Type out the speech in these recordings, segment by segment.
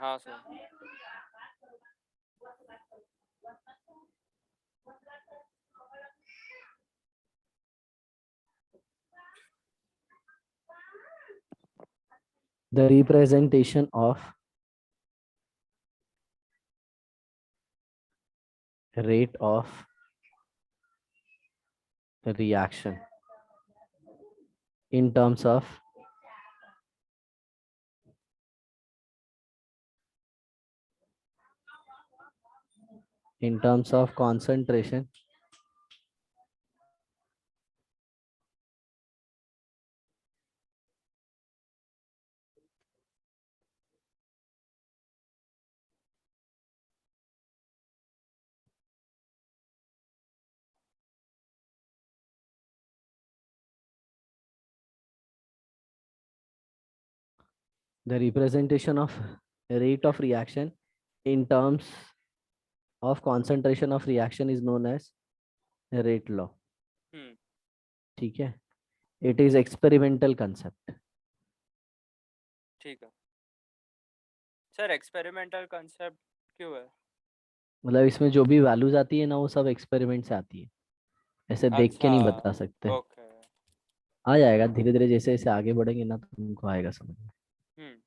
हाँ sir. The representation of rate of reaction in terms of concentration the representation of rate of reaction in terms of concentration of reaction is known as rate law. हम्म। ठीक है, it is experimental concept. ठीक है sir, experimental concept क्यों है? मतलब इसमें जो भी वैल्यूज आती है ना वो सब एक्सपेरिमेंट से आती है, ऐसे देख के अच्छा। नहीं बता सकते। ओके। आ जाएगा धीरे धीरे, जैसे जैसे आगे बढ़ेंगे ना तो तुमको आएगा समझ में। हम्म।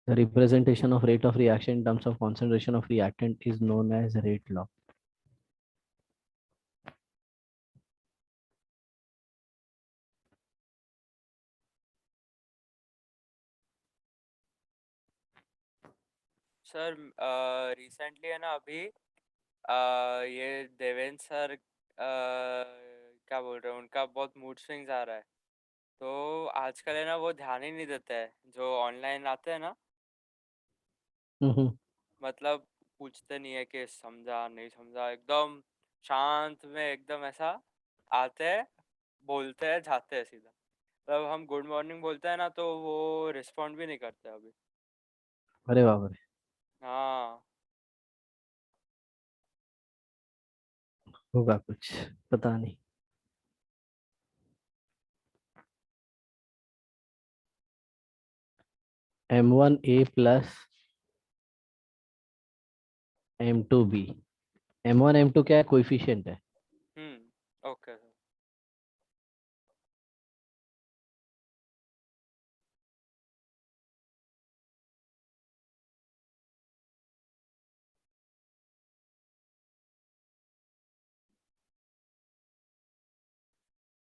The representation of rate of reaction in terms of concentration of reactant is known as rate law. Sir recently है ना अभी ये देवेंद्र सर क्या बोल रहे हैं, उनका बहुत मूड स्विंग्स आ रहा है। तो आजकल है ना वो ध्यान ही नहीं देते हैं जो ऑनलाइन आते हैं ना। हम्म। मतलब पूछते नहीं है कि समझा नहीं समझा, एकदम शांत में एकदम ऐसा आते हैं, बोलते हैं, जाते हैं सीधा। तब हम गुड मॉर्निंग बोलते हैं ना तो वो रिस्पॉन्ड भी नहीं करते अभी। अरे बाप रे, हाँ। होगा कुछ, पता नहीं। M1A plus M2B। M1 M2 क्या है, कोइफिशिएंट है। Okay sir.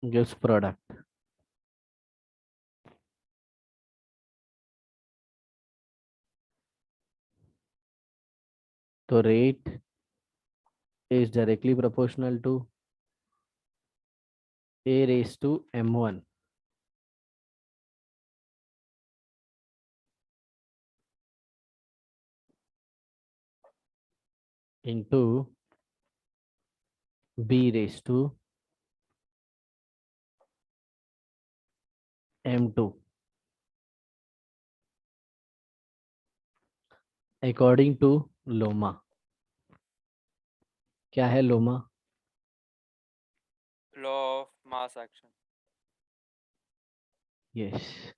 Gives product. तो rate is directly proportional to A raised to M1 into B raised to M2 according to LOMA. क्या है LOMA? Law of mass action. Yes.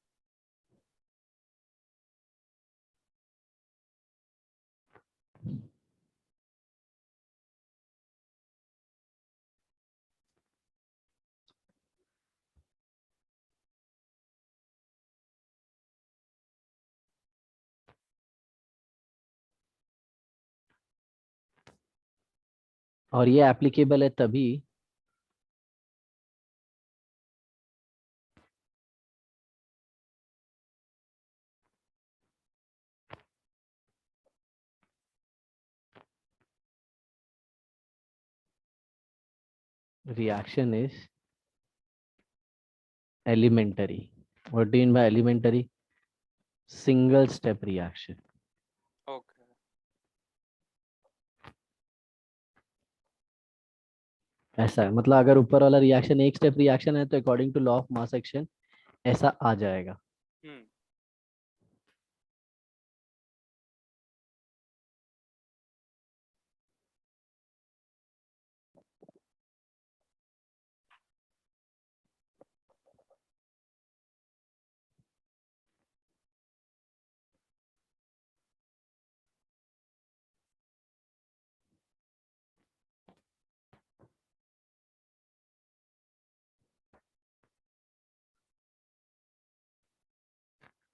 और ये applicable है तभी reaction is elementary. What do you mean by elementary? Single step reaction. Okay. ऐसा है, मतलब अगर ऊपर वाला रिएक्शन एक स्टेप रिएक्शन है तो according to law of mass action ऐसा आ जाएगा। हम्म।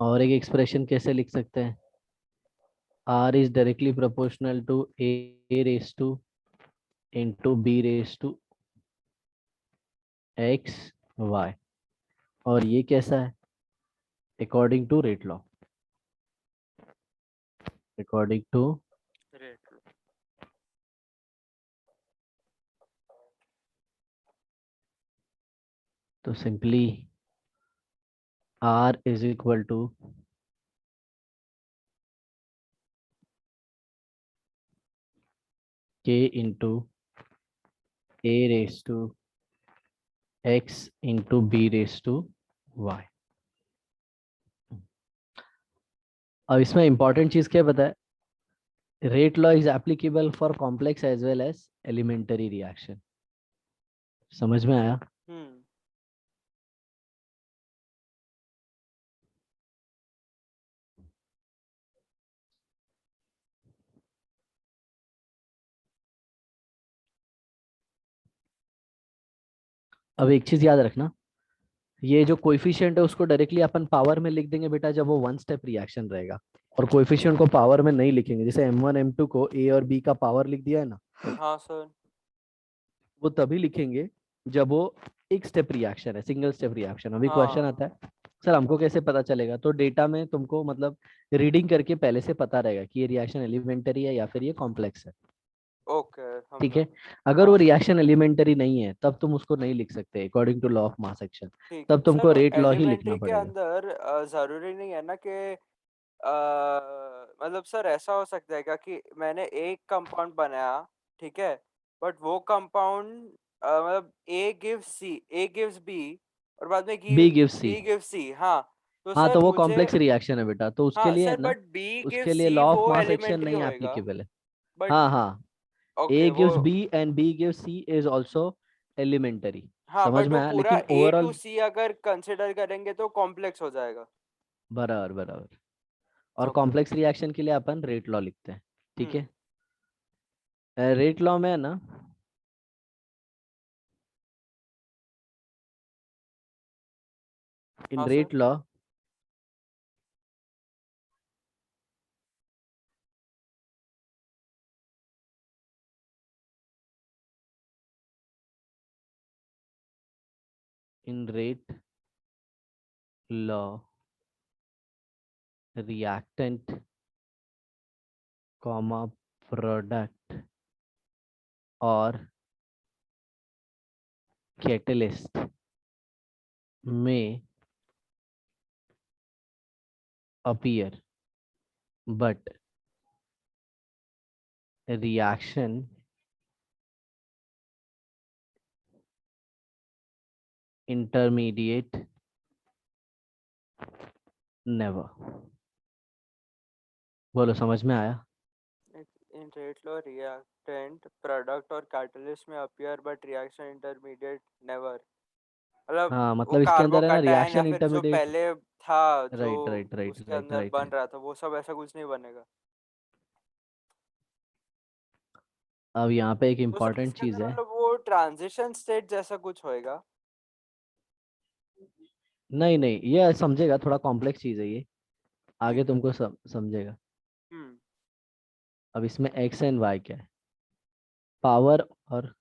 और एक एक्सप्रेशन कैसे लिख सकते हैं? R is directly proportional to A raised to into B raised to X Y। और ये कैसा है? According to rate law. According to, rate law. तो simply R is equal to K into A raise to X into B raise to Y। अब इसमें important चीज क्या पता है? Rate law is applicable for complex as well as elementary reaction. समझ में आया? हम्म। अब एक चीज याद रखना, ये जो कोएफिशिएंट है उसको डायरेक्टली अपन पावर में लिख देंगे बेटा जब वो वन स्टेप रिएक्शन रहेगा। और कोएफिशिएंट को पावर में नहीं लिखेंगे, जैसे M1 M2 को A और B का पावर लिख दिया है ना, हाँ सर। वो तभी लिखेंगे जब वो एक स्टेप रिएक्शन है, सिंगल स्टेप रिएक्शन। अभी क्वेश्चन आता हाँ। है सर हमको कैसे पता चलेगा, तो डेटा में तुमको मतलब रीडिंग करके पहले से पता रहेगा कि ये रिएक्शन एलिमेंटरी है या फिर ये कॉम्प्लेक्स है। ओके ठीक समझा। है? अगर वो हाँ रिएक्शन एलिमेंटरी नहीं है तब तुम उसको नहीं लिख सकते according to law of mass action. ठीक है तब सर। तुमको रेट लॉ ही लिखना एलिमेंट्री के पड़ेगा। अंदर जरूरी नहीं है ना कि मतलब सर ऐसा हो सकता है क्या कि मैंने एक कंपाउंड बनाया, ठीक है, बट वो कंपाउंड मतलब ए गिव्स बी और बाद में B give C. B gives C. हाँ। तो हाँ सर तो वो मुझे, कॉम्प्लेक्स रिएक्शन है बेटा, तो उसके हाँ लिए है सर, ना, बट बी गिव्स उसके लिए सी लॉ ऑफ वो मास एक्शन एलिमेंट्री नहीं होएगा। एप्लीकेबल है। बट हाँ हाँ, ओके ए वो, gives B and B gives C is also elementary. हाँ समझ बट में वो आया? पूरा लेकिन ए टू ओवरऑल सी अगर कंसिडर करेंगे तो कॉम्प्लेक्स हो जाएगा। बराबर बराबर। और ओके। कॉम्प्लेक्स रिएक्शन के लिए अपन रेट लॉ लिखते हैं। ठीक हम्म। है? रेट लॉ में है ना, इन हाँ sir. Rate law in rate law reactant comma product और कैटलिस्ट में appear, but reaction intermediate never. बोलो समझ में आया? इन रेट लो रिएक्टेंट प्रोडक्ट और कैटलिस्ट में appear but reaction intermediate never. मतलब हाँ वो मतलब इसके अंदर है ना कार्बोकैटायन या रिएक्शन फिर जो इंटरमीडिएट। पहले था, जो राइट राइट राइट उसके राइट अंदर राइट। बन रहा था वो सब ऐसा कुछ नहीं बनेगा। अब यहाँ पे एक तो सर इम्पॉर्टेंट इसके चीज अंदर है। मतलब वो ट्रांजिशन स्टेट जैसा कुछ होएगा। नहीं नहीं, ये समझेगा, थोड़ा कॉम्प्लेक्स चीज है ये, आगे ठीक है। तुमको समझेगा। हम्म। अब इसमें एक्स एंड वाई क्या है? पावर और,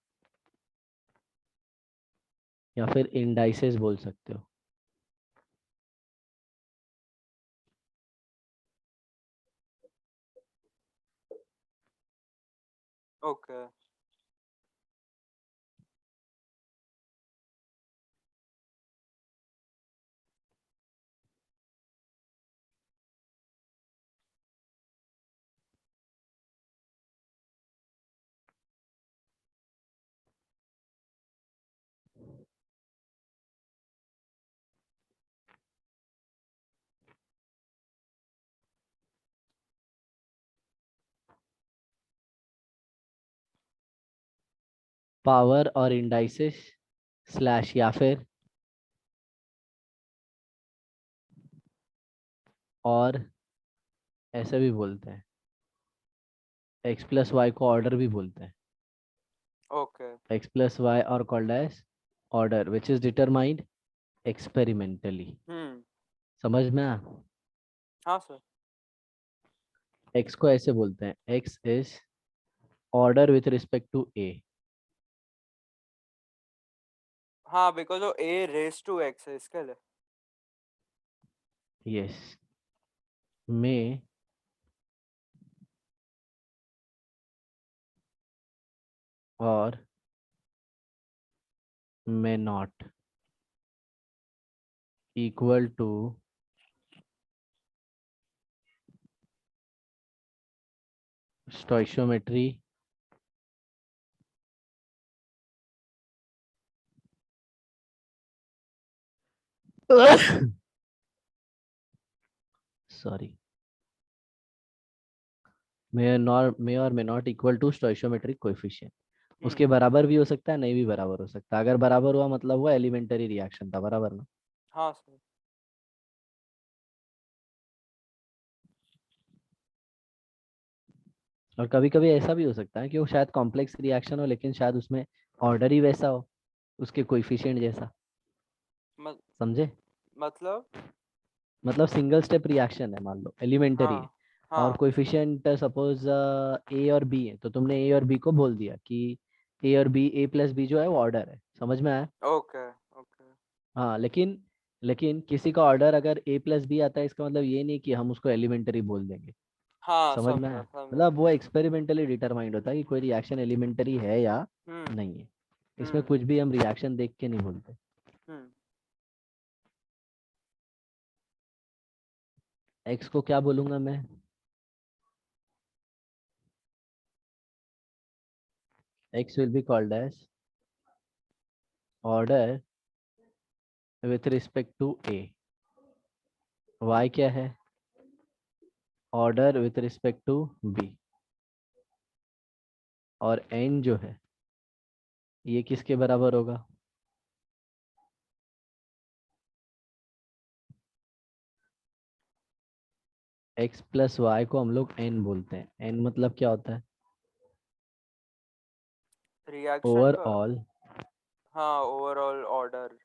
या फिर इंडाइसेस बोल सकते हो। ओके। पावर और इंडाइसिस स्लैश या फिर और ऐसे भी बोलते हैं, एक्स प्लस वाई को ऑर्डर भी बोलते हैं। ओके। एक्स प्लस वाई और called as order which is determined experimentally. Hmm. समझ में आ? हाँ सर। एक्स को ऐसे बोलते हैं, X is order with respect to A. हाँ, बिकॉज वो ए रेस टू एक्स है इसके लिए। यस, में और में not equal to stoichiometry sorry, में और में not equal to stoichiometric coefficient. उसके हम्म। बराबर भी हो सकता है, नहीं भी बराबर हो सकता। अगर बराबर हुआ मतलब वो एलिमेंटरी रिएक्शन था, बराबर ना? हाँ सर। और कभी कभी ऐसा भी हो सकता है कि वो शायद कॉम्प्लेक्स रिएक्शन हो, लेकिन शायद उसमें ऑर्डर ही वैसा हो, उसके कोएफिशिएंट जैसा। मत, समझे? मतलब। मतलब सिंगल स्टेप रिएक्शन है, मान लो एलिमेंटरी है, हाँ और हाँ। कोएफिशिएंट सपोज ए और बी है, तो तुमने ए और बी को बोल दिया कि ए और बी, ए प्लस बी जो है वो ऑर्डर है। समझ में आया? Okay okay. हाँ, लेकिन लेकिन किसी का ऑर्डर अगर ए प्लस बी आता है, इसका मतलब ये नहीं कि हम उसको एलिमेंटरी बोल देंगे। हाँ, समझ में आया? समझा समझा। मतलब वो एक्सपेरिमेंटली डिटरमाइंड होता है कि कोई रिएक्शन एलिमेंटरी है या हम्म नहीं है। इसमें हम्म कुछ भी हम रिएक्शन देख के नहीं बोलते। हम्म। एक्स को क्या बोलूंगा मैं? X will be called as order with respect to A. Y क्या है? Order with respect to B. और एन जो है ये किसके बराबर होगा? एक्स प्लस वाई को हम लोग एन बोलते हैं। एन मतलब क्या होता है? रिएक्शन का। ओवरऑल। हाँ, ओवरऑल ऑर्डर।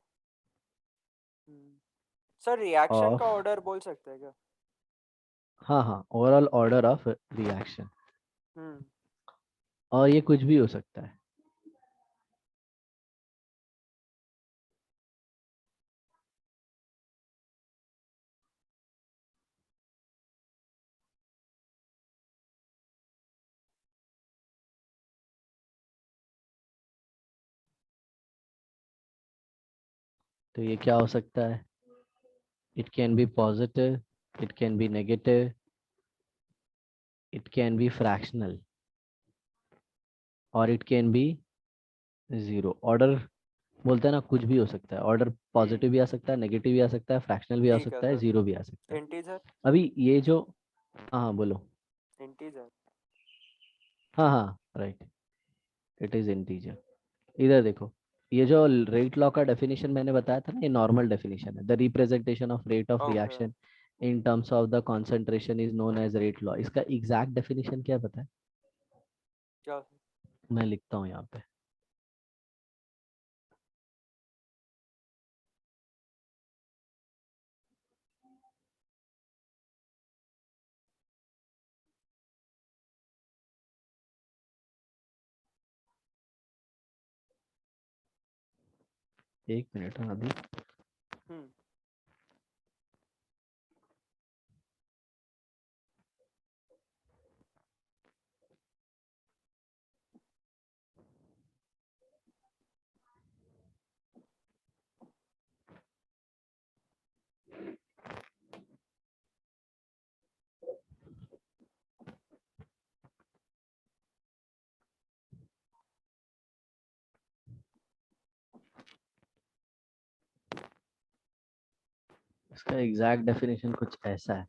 सर, रिएक्शन का ऑफ, ऑर्डर बोल सकते हैं क्या? हाँ हाँ, ओवरऑल ऑर्डर ऑफ रिएक्शन। हम्म। और ये कुछ भी हो सकता है। तो ये क्या हो सकता है? It can be positive, it can be negative, it can be fractional, और it can be zero. Order बोलते हैं ना, कुछ भी हो सकता है। ऑर्डर पॉजिटिव भी आ सकता है, नेगेटिव भी आ सकता है, फ्रैक्शनल भी आ ठीक है सकता है, सर। जीरो भी आ सकता है। इंटीजर। अभी ये जो, हाँ बोलो। इंटीजर। हाँ हाँ, राइट, इट इज इंटीजर। इधर देखो, ये जो रेट लॉ का डेफिनेशन मैंने बताया था ना, ये नॉर्मल डेफिनेशन है। The representation of rate of okay. Reaction in terms of the concentration is known as rate law. इसका एग्जैक्ट डेफिनेशन क्या है पता है? क्या? मैं लिखता हूँ यहाँ पे। एक मिनट, हाँ अभी। हम्म। इसका एग्जैक्ट डेफिनेशन कुछ ऐसा है।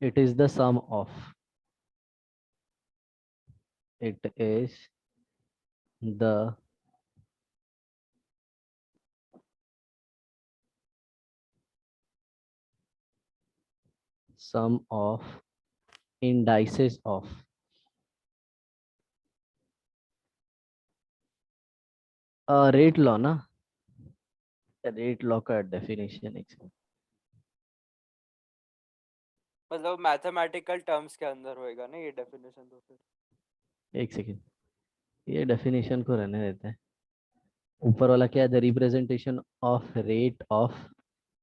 It is the sum of. It is the sum of indices of. Rate law ना, रेट लॉ का डेफिनेशन एक मतलब मैथमेटिकल टर्म्स के अंदर होएगा ना ये डेफिनेशन तो फिर। सेकेंड, ये डेफिनेशन को रहने देते हैं। ऊपर वाला क्या है? The representation of rate of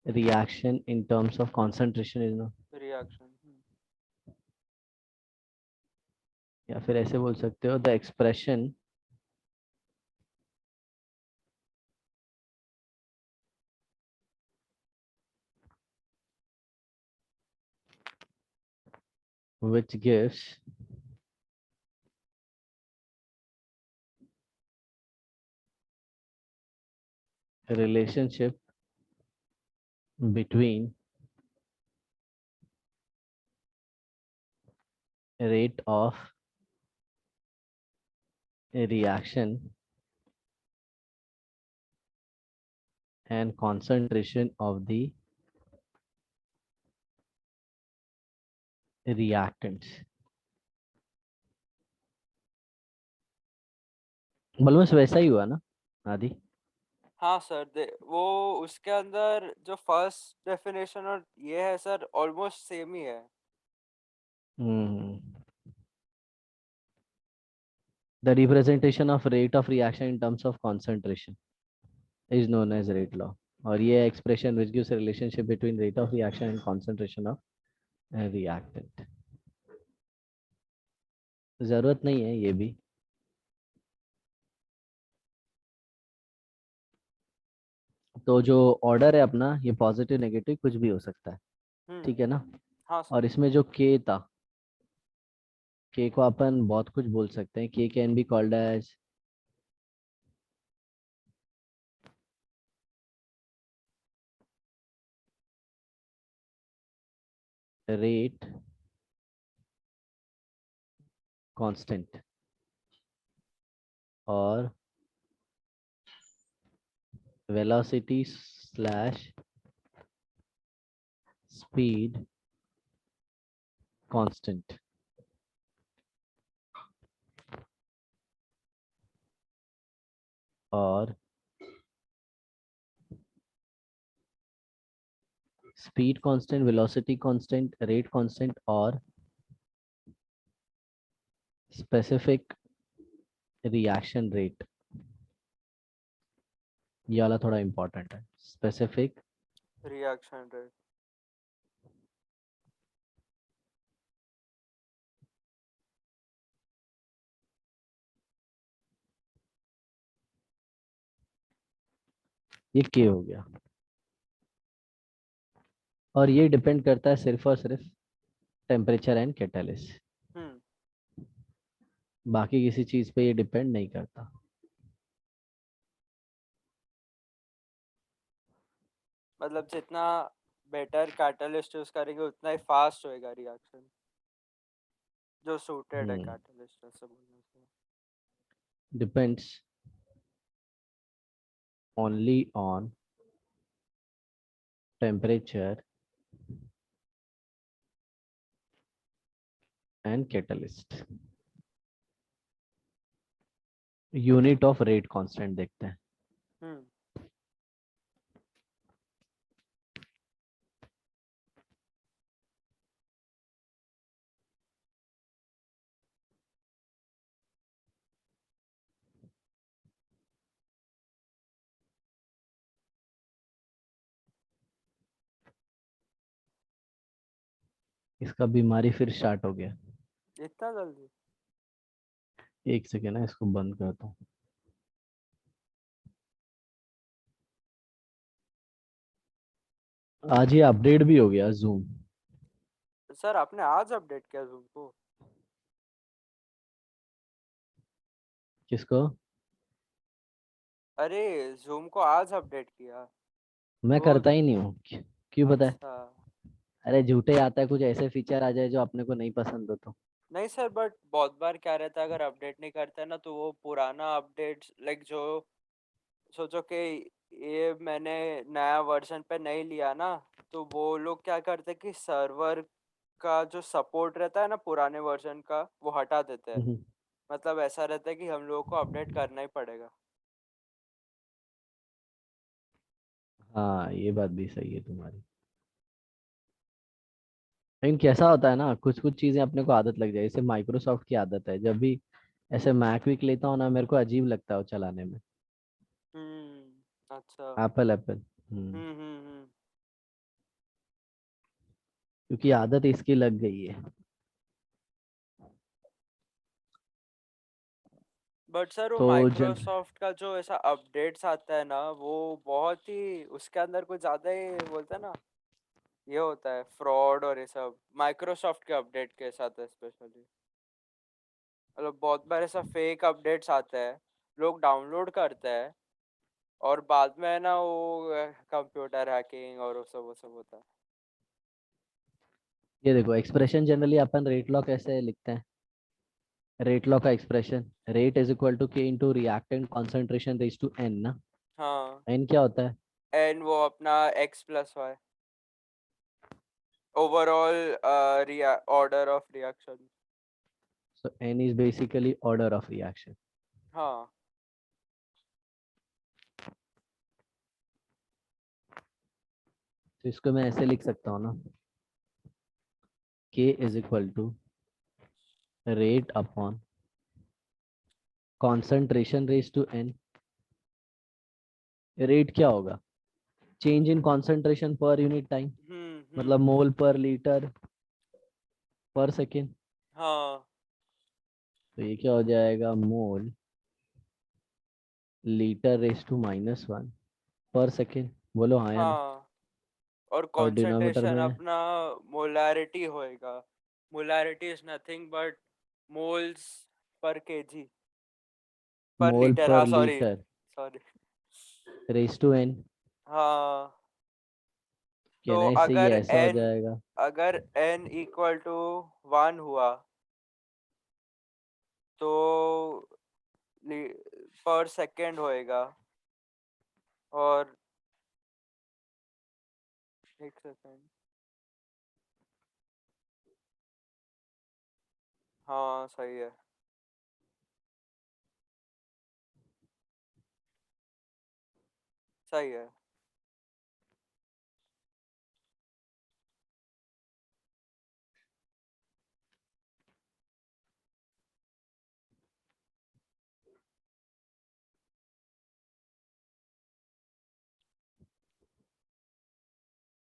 reaction in terms of concentration is no, reaction. या फिर ऐसे बोल सकते हो the expression which gives a relationship between rate of a reaction and concentration of the reactants. बल्कि वैसा ही हुआ ना आदि? हाँ सर, वो उसके अंदर जो फर्स्ट डेफिनेशन और ये है सर ऑलमोस्ट सेम ही है। The representation of rate of reaction in terms of concentration is known as rate law. और ये expression which gives a relationship between rate of reaction and concentration of a reactant. जरूरत नहीं है ये भी। तो जो ऑर्डर है अपना, ये पॉजिटिव नेगेटिव कुछ भी हो सकता है, ठीक है ना? हाँ सर। और इसमें जो के था, के को अपन बहुत कुछ बोल सकते हैं। K can be called as rate constant और वेलोसिटी स्लैश स्पीड कांस्टेंट। और speed constant, velocity constant, rate constant और स्पेसिफिक रिएक्शन रेट, ये वाला थोड़ा इंपॉर्टेंट है। Specific reaction rate. ये के हो गया। और ये डिपेंड करता है सिर्फ और सिर्फ टेम्परेचर एंड कैटालिस्ट, बाकी किसी चीज पे ये डिपेंड नहीं करता। मतलब जितना बेटर कैटलिस्ट यूज करेंगे उतना ही फास्ट होएगा रिएक्शन जो सूटेड है कैटलिस्ट से बोलने से। Depends only on temperature and catalyst. Unit of rate constant देखते हैं। इसका बीमारी फिर स्टार्ट हो गया। इतना जल्दी? एक सेकेंड है, इसको बंद करता हूँ। आज ये अपडेट भी हो गया जूम। सर आपने आज अपडेट किया जूम को? किसको? अरे जूम को आज अपडेट किया? मैं वो करता ही नहीं हूँ, क्यों पता है? अच्छा। अरे झूठे आता है, कुछ ऐसे फीचर आ जाए जो अपने को नहीं पसंद हो तो। नहीं सर, बट बहुत बार क्या रहता है, अगर अपडेट नहीं करते हैं ना तो वो पुराना अपडेट लाइक जो, सोचो कि ये मैंने नया वर्जन पे नहीं लिया ना, तो वो लोग क्या करते हैं कि सर्वर का जो सपोर्ट रहता है ना पुराने वर्जन का वो हटा देते हैं। हम्म। मतलब ऐसा रहता है कि हम लोगों को अपडेट करना ही पड़ेगा। हाँ ये बात भी सही है तुम्हारी। लेकिन कैसा होता है ना, कुछ कुछ चीजें अपने को आदत लग जाए, जैसे माइक्रोसॉफ्ट की आदत है, जब भी ऐसे मैक वीक लेता हूँ ना, मेरे को अजीब लगता है वो चलाने में। अच्छा। Apple apple. हम्म। क्योंकि आदत इसकी लग गई है। बट सर वो तो जन माइक्रोसॉफ्ट का जो ऐसा अपडेट्स आता है ना, वो बहुत ही उसके अंदर कुछ ज्यादा ही बोलते हैं ना, ये होता है फ्रॉड और ये सब माइक्रोसॉफ्ट के अपडेट के साथ स्पेशली। मतलब बहुत बार ऐसा फेक अपडेट्स आता है, लोग डाउनलोड करते हैं और बाद में है ना वो कंप्यूटर हैकिंग और वो सब होता है। ये देखो एक्सप्रेशन जनरली अपन रेट लॉ कैसे लिखते हैं। रेट लॉ का expression, rate is equal to के into reactant concentration raise to N ना। हाँ। एन क्या होता है? एंड वो अपना x+y, overall order of reaction. So n is basically order of reaction. हाँ। तो इसको मैं ऐसे लिख सकता हूँ ना, k is equal to rate upon concentration raise to n. रेट क्या होगा? Change in concentration per unit time, मतलब हम्म। मोल पर लीटर पर सेकेंड। हाँ। तो ये क्या हो जाएगा? मोल लीटर रेज टू -1 पर सेकेंड। बोलो हाँ या ना। हाँ, और और डिनोमिनेटर कंसंट्रेशन में अपना मोलारिटी होएगा। Molarity is nothing but moles per kg, per mole litre, हाँ per sorry. Litre sorry. Raise to n. हाँ। तो कहना इससे ये ऐसा हो जाएगा। अगर n इक्वल टू 1 हुआ तो पर सेकेंड होएगा। और एक सेकेंड। हाँ सही है। सही है।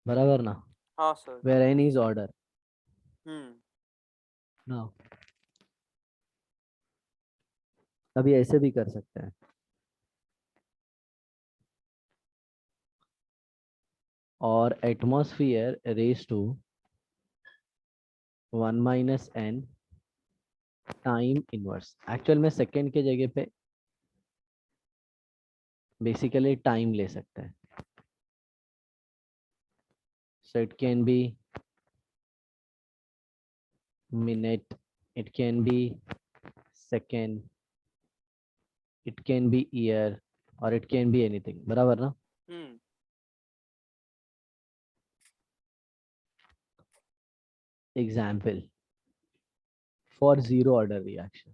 बराबर ना? हाँ sir. Where N is order hmm. ना। अभी ऐसे भी कर सकते हैं। और atmosphere raise to 1 - n time inverse. Actual में सेकेंड के जगह पे बेसिकली टाइम ले सकते हैं। So it can be minute, it can be second, it can be year, और इट कैन बी एनीथिंग। बराबर ना? Hmm. Example for zero order reaction.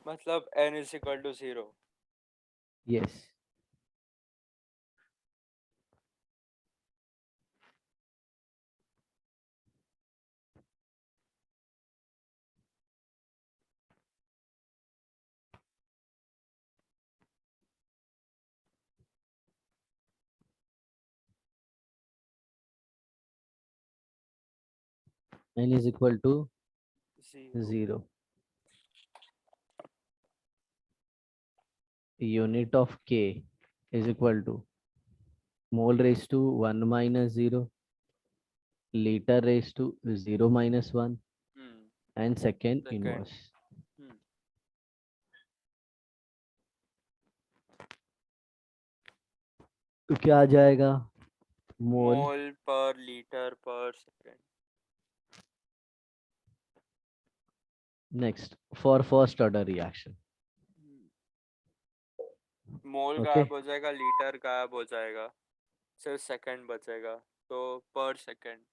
मतलब n is equal to 0। Yes. n is equal to 0। 0। Unit of k is equal to mole raise to 1 - 0, liter raised to 0 - 1, hmm. and second second. inverse। Hmm. तो क्या आ जाएगा? Mole. Mole per litre per second. Next, for first order reaction. Mole okay. गायब हो जाएगा, litre गायब हो जाएगा, सिर्फ सेकंड बचेगा, तो पर सेकंड।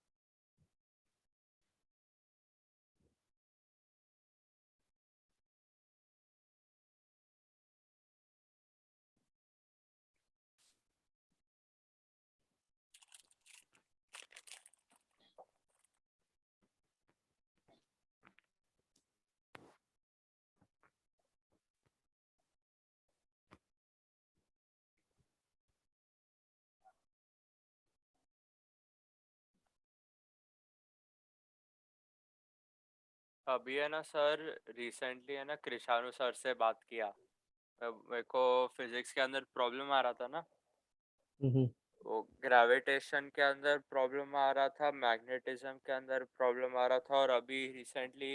अभी है ना सर, रिसेंटली है ना कृषाणु सर से बात किया। मेरे को फिजिक्स के अंदर प्रॉब्लम आ रहा था ना, हम्म। वो ग्रेविटेशन के अंदर प्रॉब्लम आ रहा था, मैग्नेटिज्म के अंदर प्रॉब्लम आ रहा था, और अभी रिसेंटली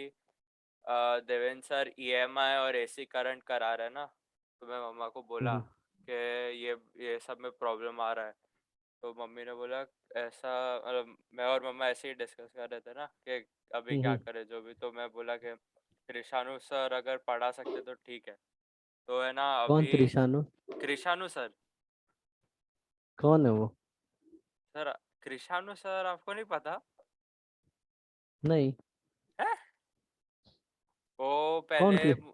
देवेंद्र सर ईएमआई और एसी करंट करा रहे हैं ना, तो मैं मम्मा को बोला हम्म। कि ये सब में प्रॉब्लम आ रहा है। तो मम्मी ने बोला ऐसा, मतलब मैं और मम्मा ऐसे ही डिस्कस कर रहे थे ना कि अभी क्या हम्म। करे जो भी, तो मैं बोला कि कृषाणु सर अगर पढ़ा सकते तो ठीक है। तो है ना कौन अभी त्रिशानु? कृषाणु सर, कौन है वो? सर कृषाणु सर आपको नहीं पता नहीं। है? वो कौन पहले कृ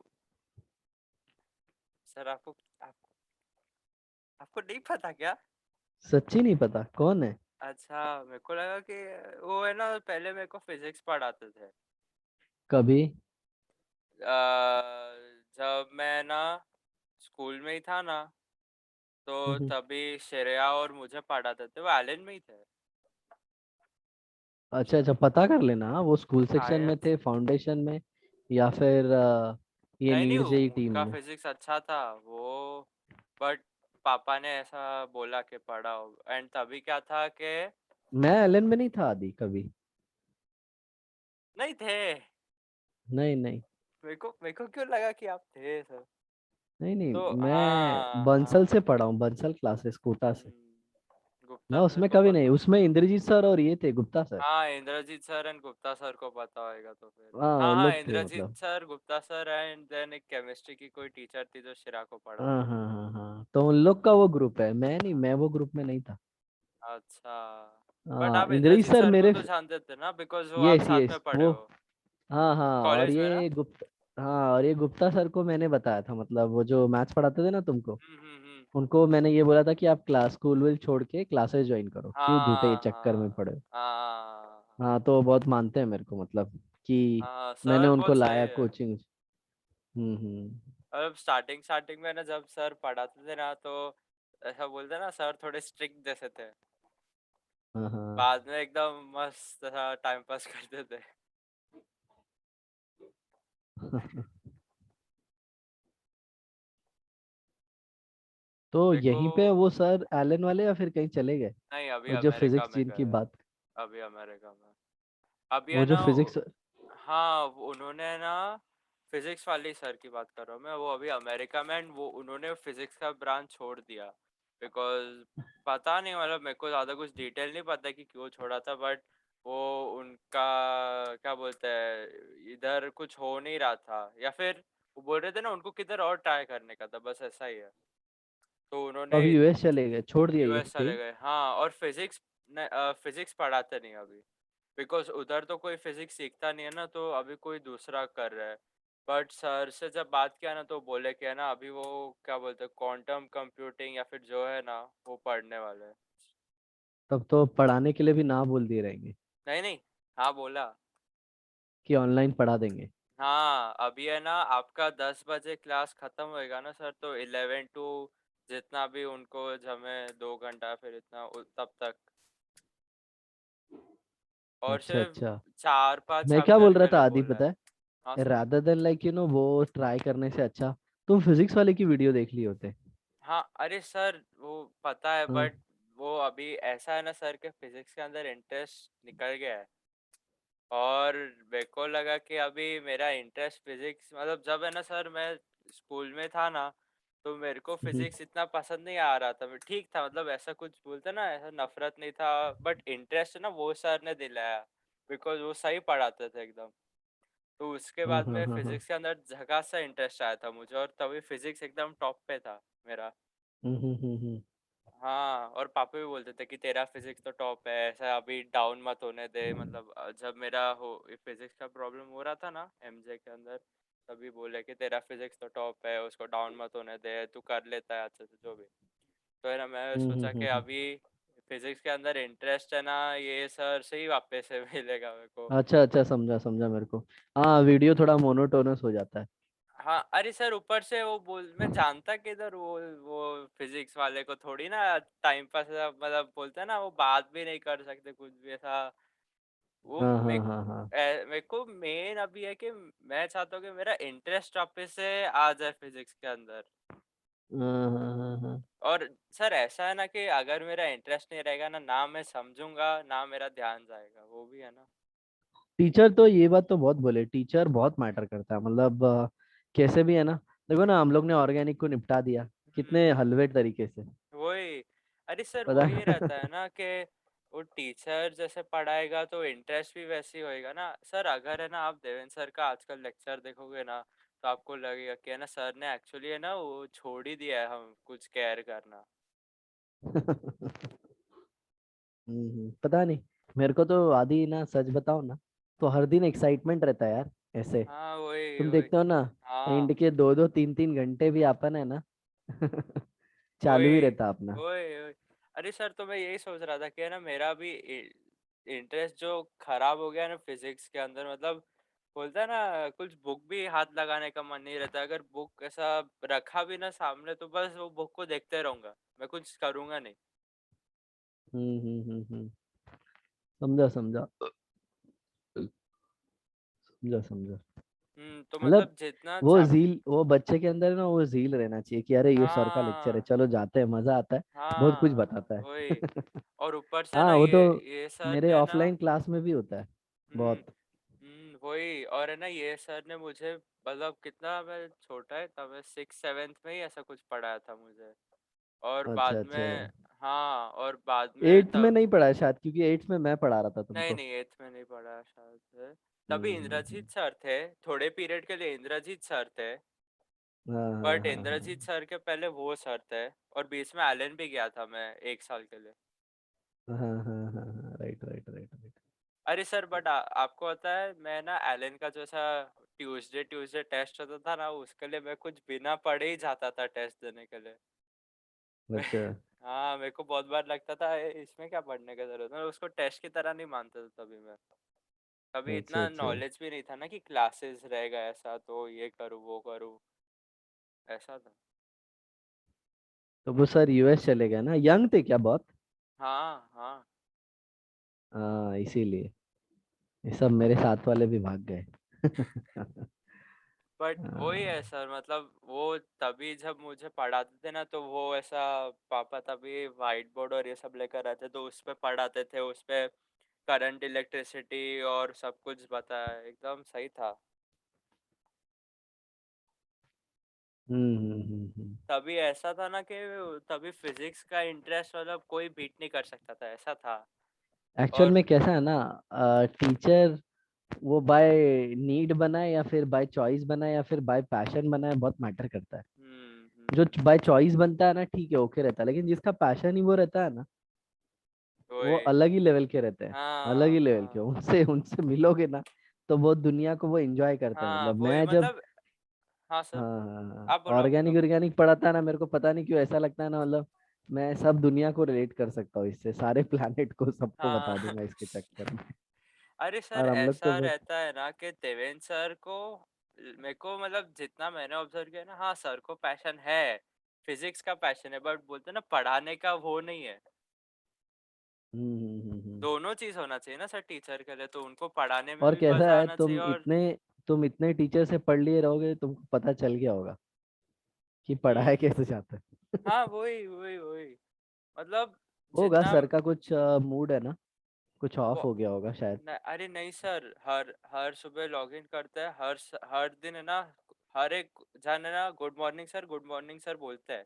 सर आपको आपको नहीं पता क्या? सच्ची नहीं पता कौन है। अच्छा, मेरे को लगा कि वो है ना पहले मेरे को फिजिक्स पढ़ाते थे। कभी। जब मैं ना स्कूल में ही था ना, तो हम्म। तभी श्रेया और मुझे पढ़ाते थे, वो आइलैंड में ही थे अच्छा अच्छा, पता कर लेना। हाँ, वो स्कूल सेक्शन में शायद थे, से। फाउंडेशन में, या फिर ये नहीं नहीं, नीट जेई टीम उनका में। फिजिक्स अच्छा था वो, बट पापा ने ऐसा बोला कि पढ़ाओ, एंड तभी क्या था कि मैं एलन में नहीं था आदि कभी। नहीं थे। नहीं नहीं। मेरे को क्यों लगा कि आप थे सर। नहीं नहीं, तो मैं हाँ बंसल हाँ। से पढ़ा हूँ, बंसल क्लासेस कोटा से। मैं गुप्ता सर उसमें को कभी नहीं, पता। उसमें इंद्रजीत सर और ये थे, गुप्ता सर। हाँ, Indrajit sir and Gupta sir को पता होएगा तो फिर। हाँ हाँ वो हाँ, लोग थे इंद्रजीत मतलब। Sir, Gupta sir, and then एक केमिस्ट्री की कोई टीचर थी जो शिरा को हाँ पढ़ाती थी। हाँ हाँ हाँ, तो उन लोग का वो ग्रुप है, मैं नहीं, मैं वो ग्रुप में नहीं था। अच्छा, बट हाँ, आप इंद्रजीत इंद्रजीत सर सर को मेरे। तो जानते थे ना, बिकॉज वो आप यस साथ यस में पढ़े वो। हो हाँ हाँ, और कॉलेज में ना। ये गुप्ता, हाँ और ये गुप्ता सर को मैंने बताया था, मतलब वो जो मैथ्स पढ़ाते थे ना तुमको, हम्म। उनको मैंने ये बोला था कि आप क्लास स्कूल विल छोड़ के क्लासेस ज्वाइन करो, क्यों झूठे हाँ चक्कर में हाँ पड़े हो। हाँ हाँ, तो वो बहुत मानते हैं मेरे को, मतलब कि हाँ, मैंने सर उनको बहुत सही लाया है। कोचिंग। हम्म। अब स्टार्टिंग स्टार्टिंग में ना जब सर पढ़ाते थे ना, तो ऐसा बोलते ना, सर थोड़े स्ट्रिक्ट जैसे थे। हाँ हाँ। बाद में एकदम मस्त ऐसा टाइम पास करते थे। तो मेरे को यहीं पे वो सर एलन वाले, या फिर कहीं चले गए? नहीं, अभी वो जो अमेरिका फिजिक्स में जिनकी गए। बात, अभी अमेरिका में। अभी है वो जो ना फिजिक्स। हाँ, उन्होंने ना फिजिक्स वाले सर की बात कर रहा हूँ मैं, वो अभी अमेरिका में, and वो उन्होंने फिजिक्स का ब्रांच छोड़ दिया, बिकॉज पता नहीं, मतलब मेरे को ज़्यादा कुछ डिटेल नहीं पता कि क्यों छोड़ा था, बट वो उनका क्या बोलते हैं, इधर कुछ हो नहीं रहा था, या फिर वो बोल रहे थे ना उनको किधर और ट्राई करने का था, बस ऐसा ही है। तो उन्होंने अब यूएस चले गए, छोड़ दिया ये यूएस चले कहीं। गए, हाँ, और फिजिक्स फिजिक्स पढ़ाते नहीं अभी, बिकॉज उधर तो कोई फिजिक्स सीखता नहीं है ना, तो अभी कोई दूसरा कर रहा है। बट सर से जब बात किया ना, तो बोले कि है ना अभी वो क्या बोलते हैं, क्वांटम कंप्यूटिंग या फिर जो है ना, वो पढ़ने वाले हैं। तब तो पढ़ाने के लिए भी ना बोल दिए रहेंगे नहीं नहीं, हाँ बोला। कि ऑनलाइन पढ़ा देंगे। हाँ, अभी है ना आपका 10 बजे क्लास खत्म होएगा ना सर, तो 11 to जितना भी उनको जमे 2 घंटा फिर इतना तब तक, और अच्छा सिर्फ अच्छा। 4-5 मैं क्या बोल चैप्टर रहा के था लिए आदि, बोला है। पता हाँ है, सर। रादर देन लाइक वो ट्राई करने से अच्छा तुम फिजिक्स वाले की वीडियो देख लिए होते। हाँ, अरे सर वो पता है, हाँ। बट वो अभी ऐसा है ना सर के फिजिक्स के अंदर इंटरेस्ट निकल गया है, और मेरे को लगा कि अभी मेरा इंटरेस्ट फिजिक्स, मतलब जब है ना सर मैं स्कूल में था ना, तो मेरे को हम्म, फिजिक्स इतना पसंद नहीं आ रहा था, मैं ठीक था, मतलब ऐसा कुछ बोलते ना, ऐसा नफरत नहीं था, बट इंटरेस्ट ना वो सर ने दिलाया, बिकॉज वो सही पढ़ाते थे एकदम। तो उसके हाँ बाद हाँ में हाँ हाँ। फिजिक्स के अंदर झकास सा इंटरेस्ट आया था मुझे, और तभी फिजिक्स एकदम टॉप पे था मेरा। हम्म। हाँ, और पापा भी बोलते थे कि तेरा फिजिक्स तो टॉप है, ऐसा अभी डाउन मत होने दे, मतलब जब मेरा हो फिजिक्स का प्रॉब्लम हो रहा था ना एमजे के अंदर, तभी बोले कि तेरा फिजिक्स तो टॉप है, उसको डाउन मत होने दे, तू कर लेता है अच्छे से जो भी। तो है ना, मैं सोचा कि हम्म। अभी फिजिक्स के अंदर इंटरेस्ट है ना, ये सर से ही वापस से मिलेगा मेरे को। अच्छा अच्छा, समझा समझा मेरे को। हाँ, वीडियो थोड़ा मोनोटोनस हो जाता है। हाँ, अरे सर ऊपर से वो बोल, मैं जानता किधर, वो फिजिक्स वाले को थोड़ी ना टाइम पास, मतलब बोलते हैं ना, वो बात भी नहीं कर सकते कुछ भी ऐसा। वो हाँ हाँ हाँ हाँ। मेरे को मेन अभी है कि मैं चाहता हूँ कि मेरा इंटरेस्ट वापस से आ जाए फिजिक्स के अंदर। हाँ हाँ हाँ हाँ। और सर ऐसा है ना कि अगर मेरा इंटरेस्ट नहीं रहेगा ना, ना मैं समझूंगा ना मेरा ध्यान जाएगा, वो भी है ना। टीचर तो ये बात तो बहुत बोले, टीचर बहुत मैटर करता है, मतलब कैसे भी है ना। देखो ना, हम लोग ने ऑर्गेनिक को निपटा दिया कितने हम्म। हलवे तरीके से। वही। अरे सर पता वही है? रहता है ना कि वो टीचर जैसे पढ़ाएगा तो इंटरेस्ट भी वैसे ही होएगा ना सर। अगर है ना आप देवेंद्र सर का आजकल लेक्चर देखोगे ना, तो आपको लगेगा कि है ना सर ने एक्चुअली है ना वो छोड़ ही दिया है हम कुछ केयर करना। पता नहीं। मेरे को तो आदि ना, सच बताओ ना, तो हर दिन एक्साइटमेंट रहता है यार ऐसे। हाँ वही तुम वही। देखते हो ना, हाँ एंड के 2-2 3-3 घंटे भी अपन है ना चालू ही वही रहता अपना। वही वही। अरे सर तो मैं यही सोच रहा था कि है ना मेरा भी इंटरेस्ट जो खराब हो गया ना फिजिक्स के अंदर, मतलब बोलता है ना कुछ बुक भी हाथ लगाने का मन नहीं रहता, अगर बुक ऐसा रखा भी ना सामने तो बस वो बुक को देखते रहूंगा, मैं कुछ करूंगा नहीं। हम्म। समझा समझा समझा समझा। तो मतलब मतलब जितना वो जील, वो बच्चे के अंदर ना वो जील रहना चाहिए कि अरे ये सर का लेक्चर है, हाँ चलो जाते हैं, मजा आता है, बहुत कुछ हाँ बताता वही। है। और ऊपर से ना हाँ, वो तो ये सर मेरे ने ना। ऑफलाइन क्लास में भी होता है हम्म। बहुत। वही। और है ना ये सर ने मुझे, मतलब कितना मैं छोटा है तब, मैं 6 7 में ही ऐसा कुछ पढ़ाया था मुझे। और अच्छा बाद अच्छा। में, हाँ और बाद में एट्थ में तब, नहीं पढ़ा है शायद, क्योंकि एट्थ में मैं पढ़ा रहा था नहीं तुमको। नहीं एट्थ में नहीं पढ़ा शायद से। तभी हम्म। इंद्रजीत सर थे, थोड़े पीरियड के लिए इंद्रजीत सर थे, हाँ हाँ बट हाँ हाँ इंद्रजीत सर के पहले वो सर थे। और बीच में एलन भी गया था मैं 1 साल के लिए। हाँ हाँ हाँ हाँ, राइट राइट राइट राइट। अरे सर बट आपको पता है मैं ना एलन का जो सा ट्यूसडे ट्यूसडे टेस्ट होता था ना, उसके लिए मैं कुछ बिना पढ़े ही जाता था टेस्ट देने के लिए। अच्छा। हाँ मेरे को बहुत बार लगता था इसमें क्या पढ़ने का जरूरत है, मैं उसको टेस्ट की तरह नहीं मानता था तभी मैं। तभी अच्छा इतना अच्छा। नॉलेज भी नहीं था ना कि क्लासेस रहेगा ऐसा तो ये करूँ वो करूँ, ऐसा था। तो वो सर यूएस चले गए ना, यंग थे क्या बहुत? हाँ हाँ। हाँ, इसीलिए ये सब मेरे साथ वाले भी भाग गए। बट वही है हाँ। सर, मतलब वो तभी जब मुझे पढ़ाते थे ना, तो वो ऐसा पापा तभी वाइट बोर्ड और ये सब लेकर आते, तो उस पे पढ़ाते थे, उस पे करंट इलेक्ट्रिसिटी और सब कुछ बताया, एकदम सही था। तभी ऐसा था ना कि तभी फिजिक्स का इंटरेस्ट मतलब कोई बीट नहीं कर सकता था, ऐसा था। एक्चुअल और में कैसा है ना, टीचर वो बाय नीड बनाए या फिर बाय चॉइस बनाए या फिर बाय पैशन बनाए, बहुत मैटर करता है। जो बाय चॉइस बनता है ना, ठीक है, ओके रहता है, लेकिन जिसका पैशन ही वो रहता है ना, वो वही। अलग ही लेवल के रहते हैं। अलग हाँ ही लेवल के, हाँ उनसे उनसे मिलोगे ना, तो वो दुनिया को वो एंजॉय करते हैं। हाँ मतलब वही मैं जब, मतलब। हाँ सर हाँ बोलो। हाँ हाँ, आप बोलो आप बोलो ऑर्गेनिक आप बोलो। ऑर्गेनिक पढ़ाता है ना, मेरे को पता नहीं क्यों ऐसा लगता है ना, मतलब मैं सब दुनिया को रिलेट कर सकता हूँ इससे, सारे प्लानिट को सबको बता हाँ दूंगा इसके चक्कर में। अरे सर और हम लोग तो ऐसा बस। रहता है ना कि देवेंद्र सर को, मेरे को मतलब जितना मैंने ऑब्जर्व किया ना, हाँ सर को पैशन है, फिजिक्स का पैशन है, बट बोलते हैं ना पढ़ाने का वो नहीं है। हम्म। दोनों चीज होना चाहिए ना सर टीचर के लिए, तो उनको पढ़ाने में और भी कैसा मजा है, आना चाहिए और। तुम इतने टीचर से पढ़ लिए रहोगे, तुमको पता चल गया होगा कि पढ़ाया हम्म। कैसे जाता है। हाँ वही वही वही। मतलब होगा जितना सर का कुछ मूड है ना, कुछ वो, ऑफ हो गया होगा शायद। अरे नहीं सर, हर हर सुबह लॉग इन करते हैं, हर दिन है ना, हर एक जन है ना गुड मॉर्निंग सर बोलते हैं।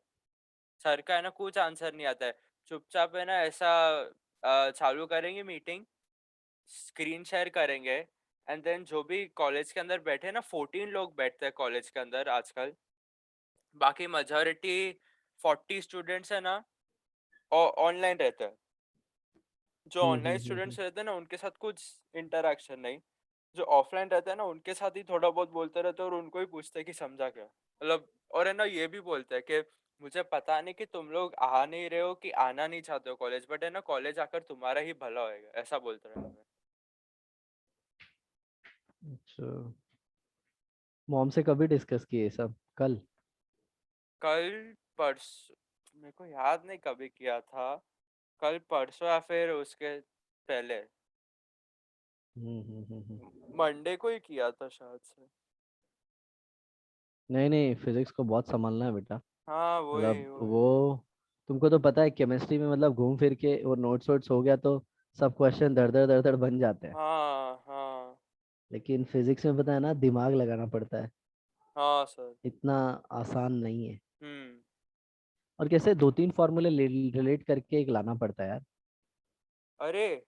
सर का है ना कुछ आंसर नहीं आता है। चुपचाप है ना ऐसा चालू करेंगे मीटिंग, स्क्रीन शेयर करेंगे, एंड देन जो भी कॉलेज के अंदर बैठे हैं ना, 14 लोग बैठते हैं कॉलेज के अंदर आजकल। बाकी मेजोरिटी 40 स्टूडेंट्स है ना ऑनलाइन रहते हैं। जो ऑनलाइन हम्म। स्टूडेंट्स रहते हैं ना उनके साथ कुछ इंटरेक्शन नहीं। जो ऑफलाइन रहते हैं ना उनके साथ ही थोड़ा बहुत बोलते रहते हैं, और उनको ही पूछते हैं कि समझा क्या, मतलब। और है ना ये भी बोलते हैं कि मुझे पता नहीं कि तुम लोग आ नहीं रहे हो कि आना नहीं चाहते हो कॉलेज, बट है ना कॉलेज आकर तुम्हारा ही भला होएगा, ऐसा बोलते रहते हैं। अच्छा, मॉम से कभी डिस्कस किए ये सब? कल? कल परसों, मेरे को याद नहीं कभी किया था। कल परसों या फिर उसके पहले, हम्म। मंडे को ही किया था शायद से। नहीं नहीं, फिजिक्स को बहुत संभालना है बेटा। हाँ मतलब वही वो, वही। तुमको तो पता है केमिस्ट्री में मतलब घूम फिर के वो नोट्स वोट्स हो गया तो सब क्वेश्चन धड़ धड़ धड़ धड़ बन जाते हैं। हाँ हाँ। लेकिन फिजिक्स में पता है ना, दिमाग लगाना पड़ता है। हाँ सर। इतना आसान नहीं है। हम्म। और कैसे दो तीन फॉर्मूले रिलेट करके एक लाना पड़ता है यार। अरे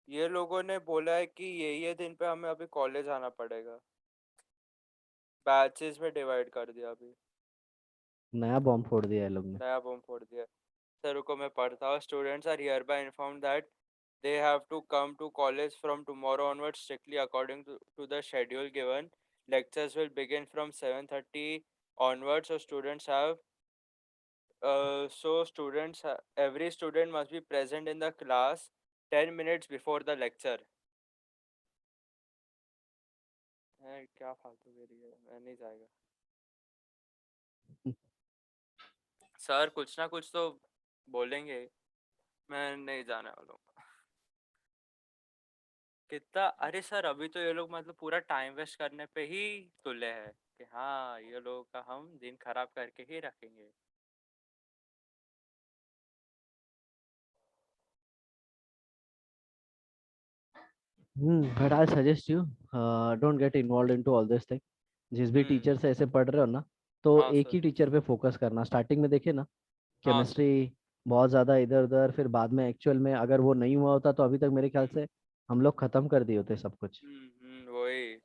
ये लोगों ने बोला है कि ये दिन पे हमें अभी कॉलेज आना पड़ेगा। बैचेस में डिवाइड कर दिया अभी। नया बॉम्ब फोड़ दिया है लोग ने। नया बम फोड़ दिया। सर को मैं पढ़ता हूँ, students are hereby inform that they have to come to college from tomorrow onwards strictly according to the schedule given. Lectures will begin from 7:30 onwards, so every student must be present in the class 10 minutes before the lecture. क्या फालतू गिरी है, मैं नहीं जाएगा। Sir कुछ ना कुछ तो बोलेंगे, मैं नहीं जाने वाला हूँ। कितना, अरे सर अभी तो ये लोग मतलब पूरा टाइम वेस्ट करने पे ही तुले हैं कि हाँ ये लोगों का हम दिन खराब करके ही रखेंगे। But I suggest you, don't get involve into all this thing. जिस भी हम्म। टीचर से ऐसे पढ़ रहे हो ना, तो हाँ एक सर। ही टीचर पे फोकस करना। स्टार्टिंग में देखे ना, हाँ सर। केमिस्ट्री बहुत ज्यादा इधर उधर, फिर बाद में एक्चुअल में अगर वो नहीं हुआ होता तो अभी तक मेरे ख्याल हम्म से हम लोग खत्म कर दिए होते सब कुछ। वही।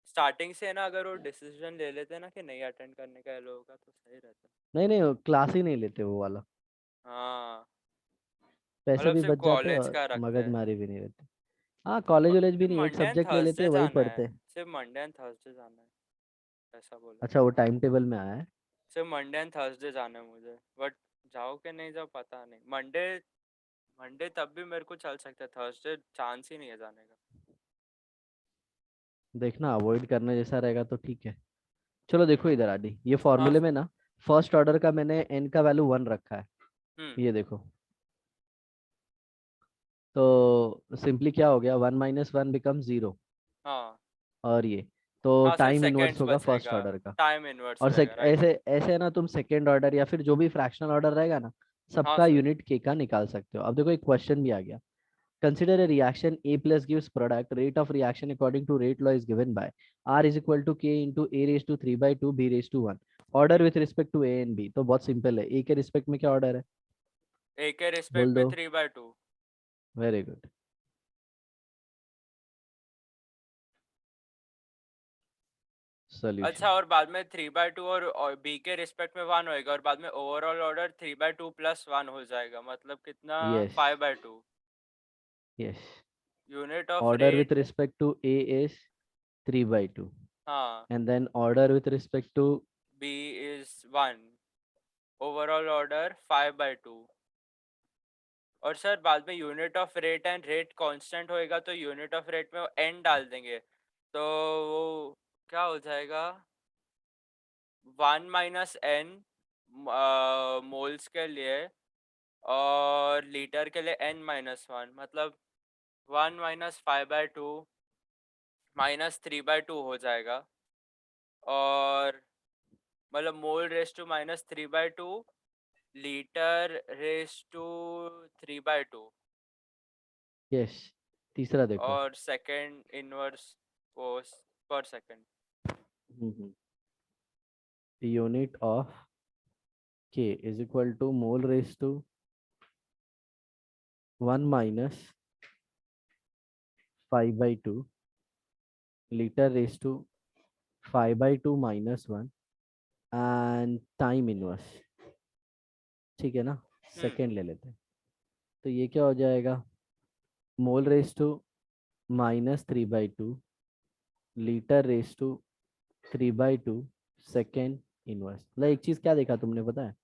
स्टार्टिंग से ना अगर वो डिसीजन ले लेते ना कि नहीं अटेंड करने का ये लोगों का, तो सही रहता। नहीं नहीं, क्लास ही नहीं लेते वो वाला। हाँ पैसे मतलब भी सिर्फ बच जाते कॉलेज और का रखते हैं। मगजमारी भी नहीं रहती। हाँ, कॉलेज वॉलेज भी सिर्फ नहीं, एक मंडे एंड सब्जेक्ट ले लेते, थर्सडे वही जाना है। पढ़ते। सिर्फ मंडे एंड थर्सडे जाना है, ऐसा बोला। अच्छा, वो टाइम टेबल में आया है। सिर्फ मंडे एंड थर्सडे जाना है मुझे, बट जाओ कि नहीं जाओ पता नहीं। मंडे, मंडे तब भी मेरे को चल सकता है, थर्सडे चांस ही नहीं है जाने का। देखना अवॉइड करने जैसा रहेगा तो ठीक है। चलो देखो हम्म। इधर आदि, ये हाँ फॉर्मूले में सर। ना फर्स्ट ऑर्डर का मैंने एन का वैल्यू 1 रखा है। हम्म। ये देखो, तो सिंपली क्या हो गया, 1 - 1 बिकम 0। हाँ। और ये तो हाँ सर टाइम इनवर्स सेकेंड्स होगा फर्स्ट बचेगा। ऑर्डर का। टाइम इनवर्स और रहेगा, राइट। ऐसे ऐसे ना तुम सेकेंड ऑर्डर या फिर जो भी फ्रैक्शनल ऑर्डर रहेगा ना, हाँ सबका सर। यूनिट के का निकाल सकते हो। अब देखो एक क्वेश्चन भी आ गया। Consider a reaction A plus gives product. Rate of reaction according to rate law is given by R is equal to K into A raised to 3 by 2 B raised to 1. Order hmm. with respect to A and B। तो बहुत simple है। A के respect में क्या order है? ए के बोल respect दो। में 3/2। Very good. अच्छा, सॉल्यूशन। और बाद में 3/2 और बी के रिस्पेक्ट में 1 होएगा, और बाद में ओवरऑल ऑर्डर 3/2 + 1 हो जाएगा, मतलब कितना, yes 5/2। Yes. Unit of Order with rate. respect to A is 3 by 2, हाँ। and then order with respect to B is 1। Overall order 5/2। और सर बाद में unit of rate and rate constant होएगा, तो यूनिट ऑफ रेट में n डाल देंगे, तो वो क्या हो जाएगा, 1 - n मोल्स के लिए, और लीटर के लिए n-1, मतलब 1 - 5/2 -3/2 हो जाएगा। और मतलब mole raise to -3/2, litre raise to 3/2। Yes. तीसरा देखो। और सेकेंड इनवर्स वो per second. Unit of k is equal to mole raise to 1 minus 5/2 litre raise to 5/2 -1 and time inverse. ठीक है ना, सेकेंड ले लेते हैं। तो ये क्या हो जाएगा, mole raise to -3/2 litre raise to 3/2 second inverse. मतलब एक चीज क्या देखा तुमने पता है,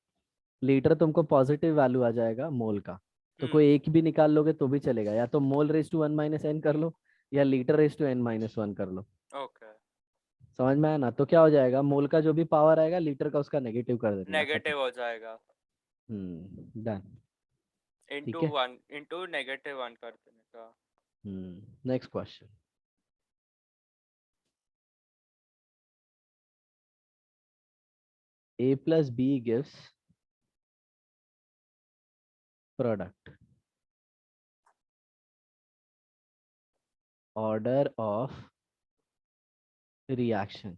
लीटर तुमको पॉजिटिव वैल्यू आ जाएगा मोल का, तो कोई एक भी निकाल लोगे तो भी चलेगा, या तो मोल रेस टू 1 - n कर लो या लीटर रेस टू n-1 कर लो। ओके, समझ में आया ना, तो क्या हो जाएगा, मोल का जो भी पावर आएगा लीटर का उसका नेगेटिव कर देना, खत्म। नेगेटिव हो जाएगा। डन। इंटू ठीक है। 1 इंटू -1 कर देने का। Next question. a plus b gives product, order of reaction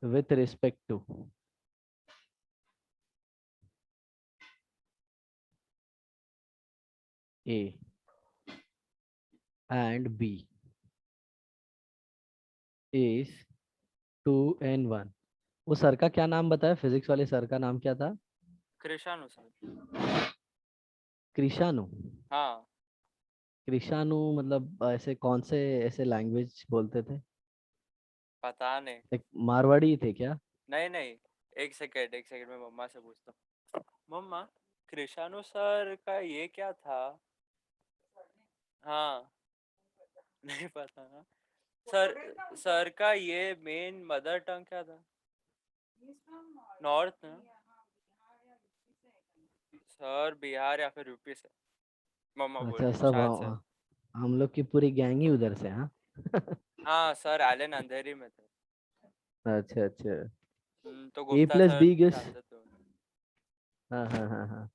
with respect to a and b is 2n1। वो सर का क्या नाम बताया, फिजिक्स वाले सर का नाम क्या था? कृषाणु सर। कृषाणु। हाँ। कृषाणु मतलब ऐसे कौन से ऐसे लैंग्वेज बोलते थे? पता नहीं। एक मारवाड़ी थे क्या? नहीं नहीं, एक सेकेंड में मम्मा से पूछता हूँ। मम्मा, कृषाणु सर का ये क्या था? हाँ। नहीं पता ना सर। सर का ये मेन मदर टंग क्या था? नॉर्थ ना? सर बिहार या फिर यूपी से, मम्मा बोल अच्छा, रही है सब शायद से। हम लोग की पूरी गैंग ही उधर से, हाँ। हाँ सर, एलन अंधेरी में थे। अच्छा अच्छा। तो ए गुप्ता प्लस सर बी गिव्स, जानते थे उन्हें। हाँ हाँ हाँ हाँ,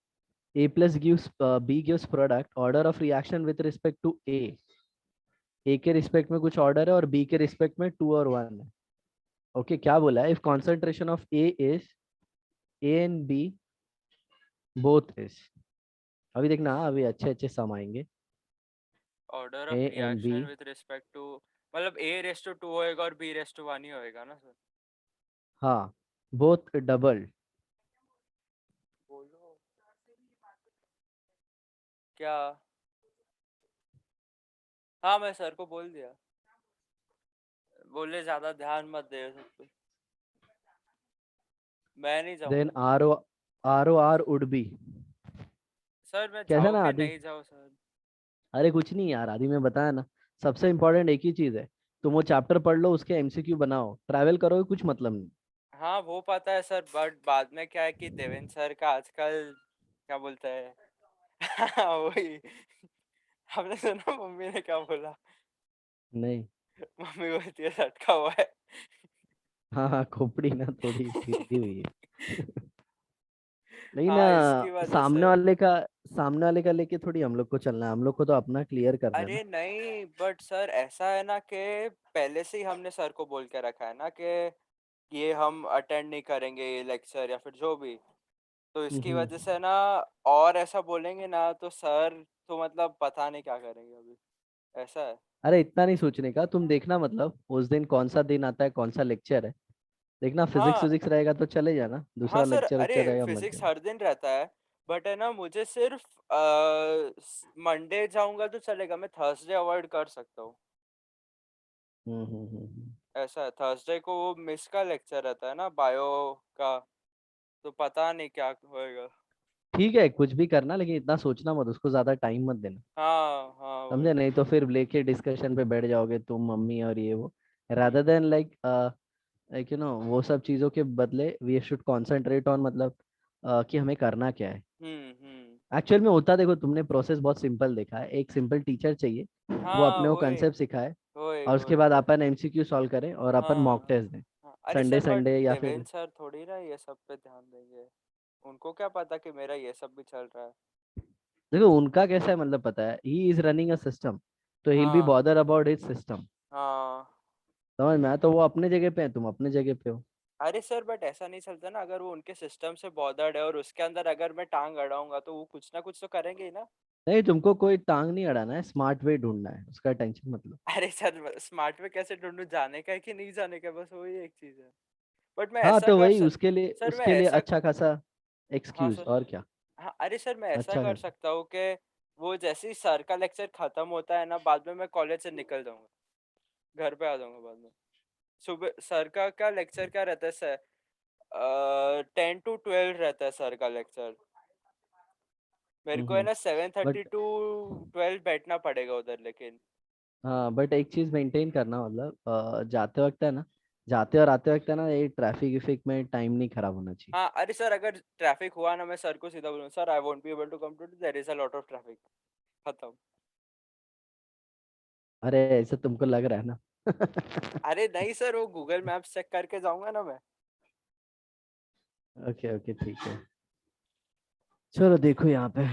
A plus gives B gives product order of reaction with respect to A। A के रिस्पेक्ट में कुछ ऑर्डर है और B के रिस्पेक्ट में 2 और 1 है। ओके, क्या बोला है, if concentration of A is A and B both is. अभी देखना, अभी अच्छे अच्छे सम आएंगे। Order A of and B, reaction with respect to, मतलब ए रेस टू 2 होएगा और बी रेस टू 1 ही होएगा ना सर? हाँ, बोथ डबल। बोलो क्या। हाँ मैं सर को बोल दिया, बोले ज्यादा ध्यान मत दे सब पे। मैं नहीं देन जाऊंगा। R वुड बी सर मैं कैसा जाऊँ ना कि आदि? नहीं जाऊँ सर? अरे कुछ नहीं यार, आदि में बताया ना, सबसे इंपॉर्टेंट एक ही चीज है, तुम वो चैप्टर पढ़ लो, उसके एमसीक्यू बनाओ, ट्रैवल करोगे कुछ मतलब नहीं। हाँ वो पता है सर, बट बाद में क्या है कि देवेंद्र सर का आजकल क्या बोलते हैं। हाँ, वही। आपने सुना मम्मी ने क्या बोला? नहीं। मम्मी बोलती है लटका हुआ है। हाँ हाँ, खोपड़ी ना थोड़ी सीधी हुई है। नहीं ना, हाँ इसकी वजह से। सामने वाले का लेके थोड़ी हम लोग को चलना है, हम लोग को तो अपना क्लियर करना है ना। अरे नहीं, बट सर ऐसा है ना कि पहले से ही हमने सर को बोल के रखा है ना कि ये हम अटेंड नहीं करेंगे ये लेक्चर या फिर जो भी। तो इसकी हम्म। वजह से ना, और ऐसा बोलेंगे ना तो सर तो मतलब पता नहीं क्या करेंगे अभी। ऐसा है। अरे इतना नहीं सोचने का, तुम देखना मतलब उस दिन कौन सा दिन आता है, कौन सा लेक्चर है, देखना फिजिक्स हाँ फिजिक्स रहेगा तो चले जाना, हाँ दूसरा सर, लेक्चर अरे वेक्चर रहेगा मत फिजिक्स जाना। हर दिन रहता है। बट है ना, मुझे सिर्फ मंडे जाऊंगा तो चलेगा, मैं थर्सडे अवॉइड कर सकता हूँ। हम्म। ऐसा है, थर्सडे को वो मिस का लेक्चर रहता है ना बायो का। तो पता नहीं क्या होएगा। ठीक है, कुछ भी करना लेकिन इतना सोचना मत, उसको ज्यादा टाइम मत देना। हाँ हाँ समझे, वही। नहीं तो फिर लेके डिस्कशन पे बैठ जाओगे तुम मम्मी और ये वो, रादर देन लाइक वो सब चीजों के बदले वी शुड कंसंट्रेट ऑन, मतलब कि हमें करना क्या है। हम्म। एक्चुअल में होता, देखो तुमने प्रोसेस बहुत सिंपल देखा है, एक सिंपल टीचर चाहिए, वो हाँ अपने को वही कंसेप्ट सिखाए, वही और उसके वही। बाद अपन एमसीक्यू सॉल्व करें और अपन मॉक हाँ टेस्ट दें, हाँ, अरे संडे सर बट संडे या फिर। देवेंद्र सर थोड़ी ना ये सब पे ध्यान देंगे। उनको क्या पता कि मेरा ये सब भी चल रहा है। देखो उनका कैसा है, मतलब पता है, he is running a system, तो ही विल बी हाँ बॉदर अबाउट हिज सिस्टम। हाँ समझ में आया? तो वो अपने जगह पे है, तुम अपने जगह पे हो। अरे सर बट ऐसा नहीं चलता ना, अगर वो उनके सिस्टम से बॉदर्ड है और उसके अंदर अगर मैं टांग अड़ाऊंगा तो वो कुछ ना कुछ तो करेंगे ही ना। नहीं, तुमको कोई टांग नहीं अड़ाना है, स्मार्ट वे ढूंढना है, उसका टेंशन मत लो। अरे सर स्मार्ट में कैसे ढूंढूं, जाने का है कि नहीं जाने का, बस वही एक चीज है। बट मैं हाँ ऐसा तो कर वही, उसके लिए सर मैं उसके लिए ऐसा अच्छा खासा हाँ एक्सक्यूज, सर। और क्या। हाँ अरे सर मैं ऐसा अच्छा कर खासा। सकता हूँ कि वो जैसे ही सर का लेक्चर खत्म होता है ना, बाद में मैं कॉलेज से निकल जाऊंगा, घर पे आ जाऊंगा बाद में। सुबह सर का क्या लेक्चर क्या रहता है सर, 10 to 12 रहता है सर का लेक्चर। मेरे को है ना 7:30 बट टू 12 बैठना पड़ेगा उधर लेकिन। हाँ, बट एक चीज मेंटेन करना, मतलब जाते वक्त है ना, जाते और आते वक्त है ना, ये ट्रैफिक विफिक में टाइम नहीं खराब होना चाहिए। हाँ अरे सर अगर ट्रैफिक हुआ ना, मैं सर को सीधा बोलूँ, sir I won't be able to come to, there is a lot of traffic, खत्म। अरे ऐसा तुमको लग रहा है ना। अरे नहीं सर, वो गूगल मैप्स चेक करके जाऊंगा ना मैं। ओके ओके, ठीक है। चलो देखो यहाँ पे,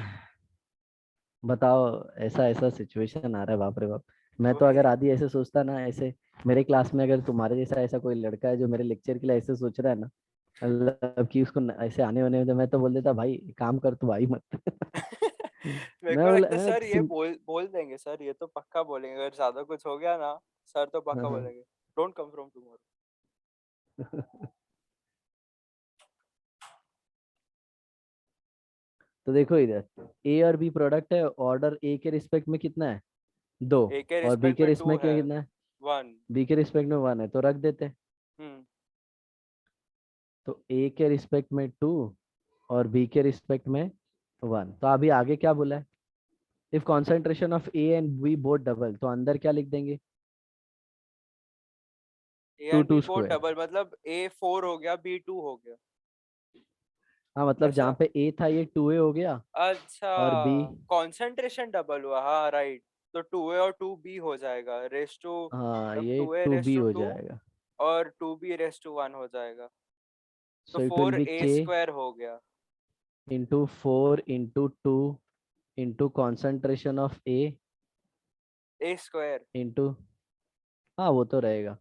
बताओ, ऐसा ऐसा सिचुएशन आ रहा है, बाप रे बाप। मैं तो वही। अगर आदि ऐसे सोचता ना, ऐसे मेरे क्लास में अगर तुम्हारे जैसा ऐसा कोई लड़का है जो मेरे लेक्चर के लिए ऐसे सोच रहा है ना, मतलब कि उसको ऐसे आने वाने में, तो मैं तो बोल देता भाई काम कर, तू आई मत। मेरे मैं को बोला लगता है मैं सर ये बोल बोल देंगे सर, ये तो पक्का बोलेंगे, अगर ज्यादा कुछ हो गया ना सर तो हाँ पक्का हाँ। बोलेंगे, डोंट कम फ्रॉम टुमारो। तो देखो इधर, ए और बी प्रोडक्ट है, ऑर्डर ए के रिस्पेक्ट में कितना है, दो। ए के और बी रिस्पेक्ट के में 2 रिस्पेक्ट है। में कितना है, 1। बी के रिस्पेक्ट में वन है, तो रख देते हैं। हम्म। तो ए के रिस्पेक्ट में टू और बी के रिस्पेक्ट में वन, तो अभी आगे क्या बोला है, if concentration of A and B both double, तो अंदर क्या लिख देंगे, A two and B two both square. Double मतलब A 4 हो गया, B 2 हो गया। हाँ मतलब जहाँ ऐसा। पे ए था ये टू ए हो गया, अच्छा, और बी, कंसंट्रेशन डबल हुआ, हाँ राइट। तो 2A और 2B हो जाएगा, रेस टू हाँ मतलब ये 2A to race B to हो 2 जाएगा। और 2B रेस टू 1 हो जाएगा। तो so it will four B A के स्क्वायर हो गया। Into four into two into concentration of A A square. Into, हाँ वो तो रहेगा।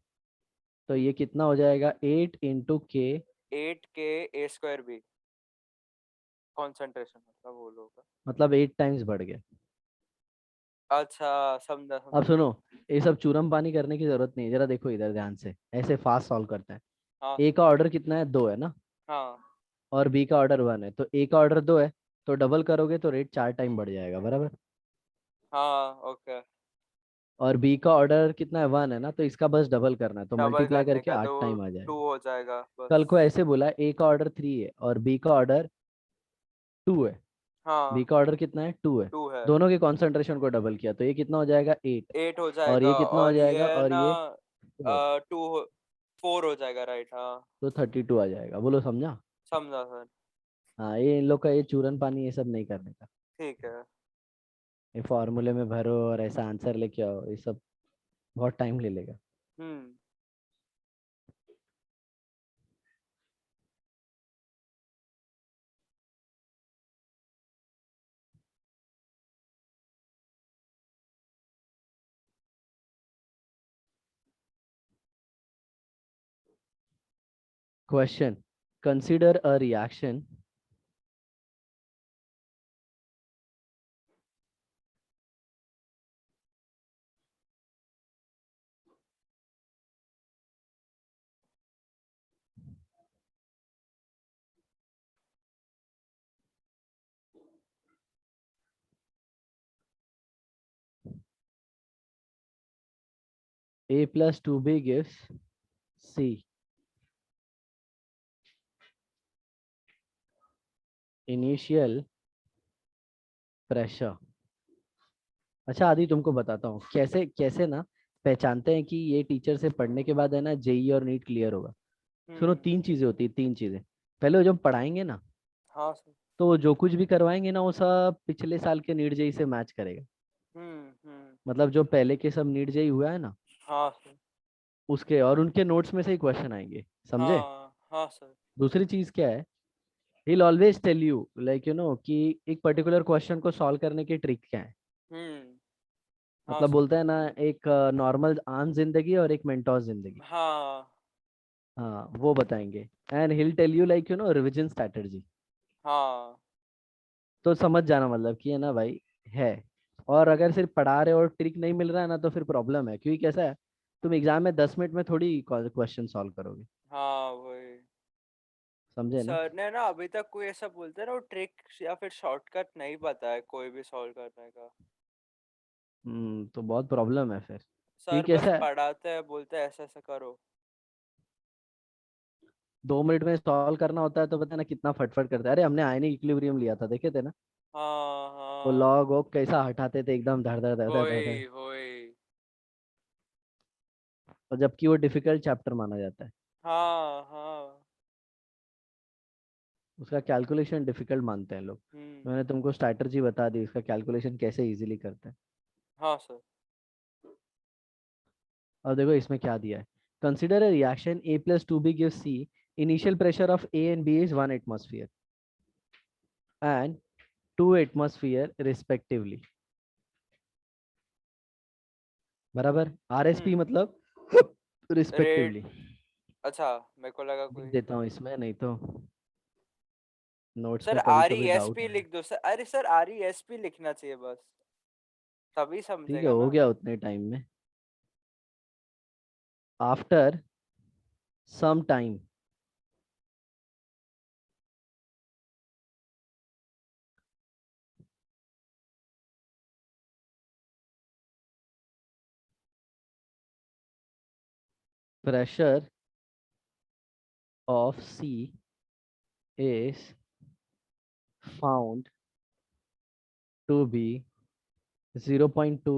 तो ये कितना हो जाएगा, 8 इंटू के, 8 K A square B, concentration मतलब वो लोग। मतलब 8 टाइम्स बढ़ गया। अच्छा, समझा अब समझा। सुनो, ये सब चूरम पानी करने की जरूरत नहीं है, जरा देखो इधर ध्यान से, ऐसे फास्ट सॉल्व करते हैं। हाँ ए सर। का ऑर्डर कितना है, दो है ना, हाँ और बी का ऑर्डर वन है, तो ए का ऑर्डर दो है, तो डबल करोगे तो रेट 4 टाइम बढ़ जाएगा, बराबर। हाँ ओके। और बी का ऑर्डर कितना है, वन है ना, तो इसका बस डबल करना है, तो डबल मल्टीप्लाई करने करके का आठ तो टाइम आ 2 जाएगा। हो जाएगा कल बस। को ऐसे बोला, ए का ऑर्डर थ्री है और बी का ऑर्डर टू है, बी हाँ का ऑर्डर कितना है, टू है, 2 है। दोनों के कॉन्सेंट्रेशन को डबल किया, तो ये कितना हो जाएगा, 8। 8 हो और जाएगा ये कितना हो और ये जाएगा, है और ना ये 4, 2 4 हो जाएगा, राइट हाँ। तो 32 आ जाएगा, बोलो समझा। समझा सर। हाँ, ये इन लोग का ये चूरन पानी ये सब नहीं करने का, ठीक है। ये फॉर्मूले में भरो और ऐसा आंसर लेके आओ, ये सब बहुत टाइम ले लेगा। हम्म। Question, consider a reaction A plus 2B gives C, initial pressure. अच्छा आदि, तुमको बताता हूँ कैसे कैसे ना पहचानते हैं कि ये टीचर से पढ़ने के बाद है ना जेई और नीट क्लियर होगा। सुनो, हम्म। 3 चीजें होती है, 3 चीजें। पहले वो जब पढ़ाएंगे ना, हाँ सर। तो वो जो कुछ भी करवाएंगे ना, वो सब पिछले साल के नीट जेई से मैच करेगा। हम्म। मतलब जो पहले के सब नीट जेई हुआ है ना, हाँ सर। उसके और उनके नोट्स में से ही क्वेश्चन आएंगे, समझे। हाँ हाँ सर। दूसरी चीज क्या है, he'll always tell you like कि एक पर्टिकुलर क्वेश्चन को सॉल्व करने की ट्रिक क्या है। हम्म। हाँ मतलब सर। बोलते हैं ना, एक नॉर्मल आम जिंदगी और एक मेंटोस जिंदगी। हाँ हाँ वो बताएंगे। And he'll tell you like revision strategy. हाँ। तो समझ जाना मतलब कि है ना भाई, है। और अगर सिर्फ पढ़ा रहे और ट्रिक नहीं मिल रहा है ना, तो फिर प्रॉब्लम है, क्योंकि कैसा है, तुम एग्जाम में 10 मिनट में थोड़ी क्वेश्चन सॉल्व करोगे। हाँ वही। समझे ना? सर ने ना अभी तक कोई ऐसा बोलते हैं ना, वो ट्रिक या फिर शॉर्टकट नहीं पता है कोई भी सॉल्व करने का। तो बहुत प्रॉब्लम है फिर, क्योंकि सर बस कैसा है, पढ़ाते हैं, बोलते हैं ऐसा ऐसा करो। 2 मिनट में सॉल्व करना होता है तो पता है ना कितना फटफट करता है। अरे हमने आयनिक इक्विलिब्रियम लिया था, देखे थे ना? हाँ वो हाँ। लॉग वॉग कैसा हटाते थे, एकदम धड़ धड़ धड़ धड़ धड़ धड़। वही वही। और जबकि वो डिफिकल्ट चैप्टर माना जाता है, हाँ हाँ। उसका कैलकुलेशन डिफिकल्ट मानते हैं लोग। हम्म। मैंने तुमको स्ट्रैटेजी बता दी, उसका कैलकुलेशन कैसे इजीली करते हैं। हाँ सर। और देखो इसमें क्या दिया है। Consider a reaction A plus 2B gives C. Initial pressure of A and B is 1 atmosphere and 2 atmosphere respectively. बराबर। RSP हम्म। मतलब रेट। रिस्पेक्टिवली। अच्छा। मेरे को लगा लिख कोई। देता हूँ इसमें, नहीं तो नोट्स सर में कभी आर ई कभी एस डाउट पी है। लिख दो सर, अरे sir R E S P लिखना चाहिए बस, तभी ठीक है, समझेगा हो ना। गया उतने टाइम में। After some time pressure of C is found to be 0.2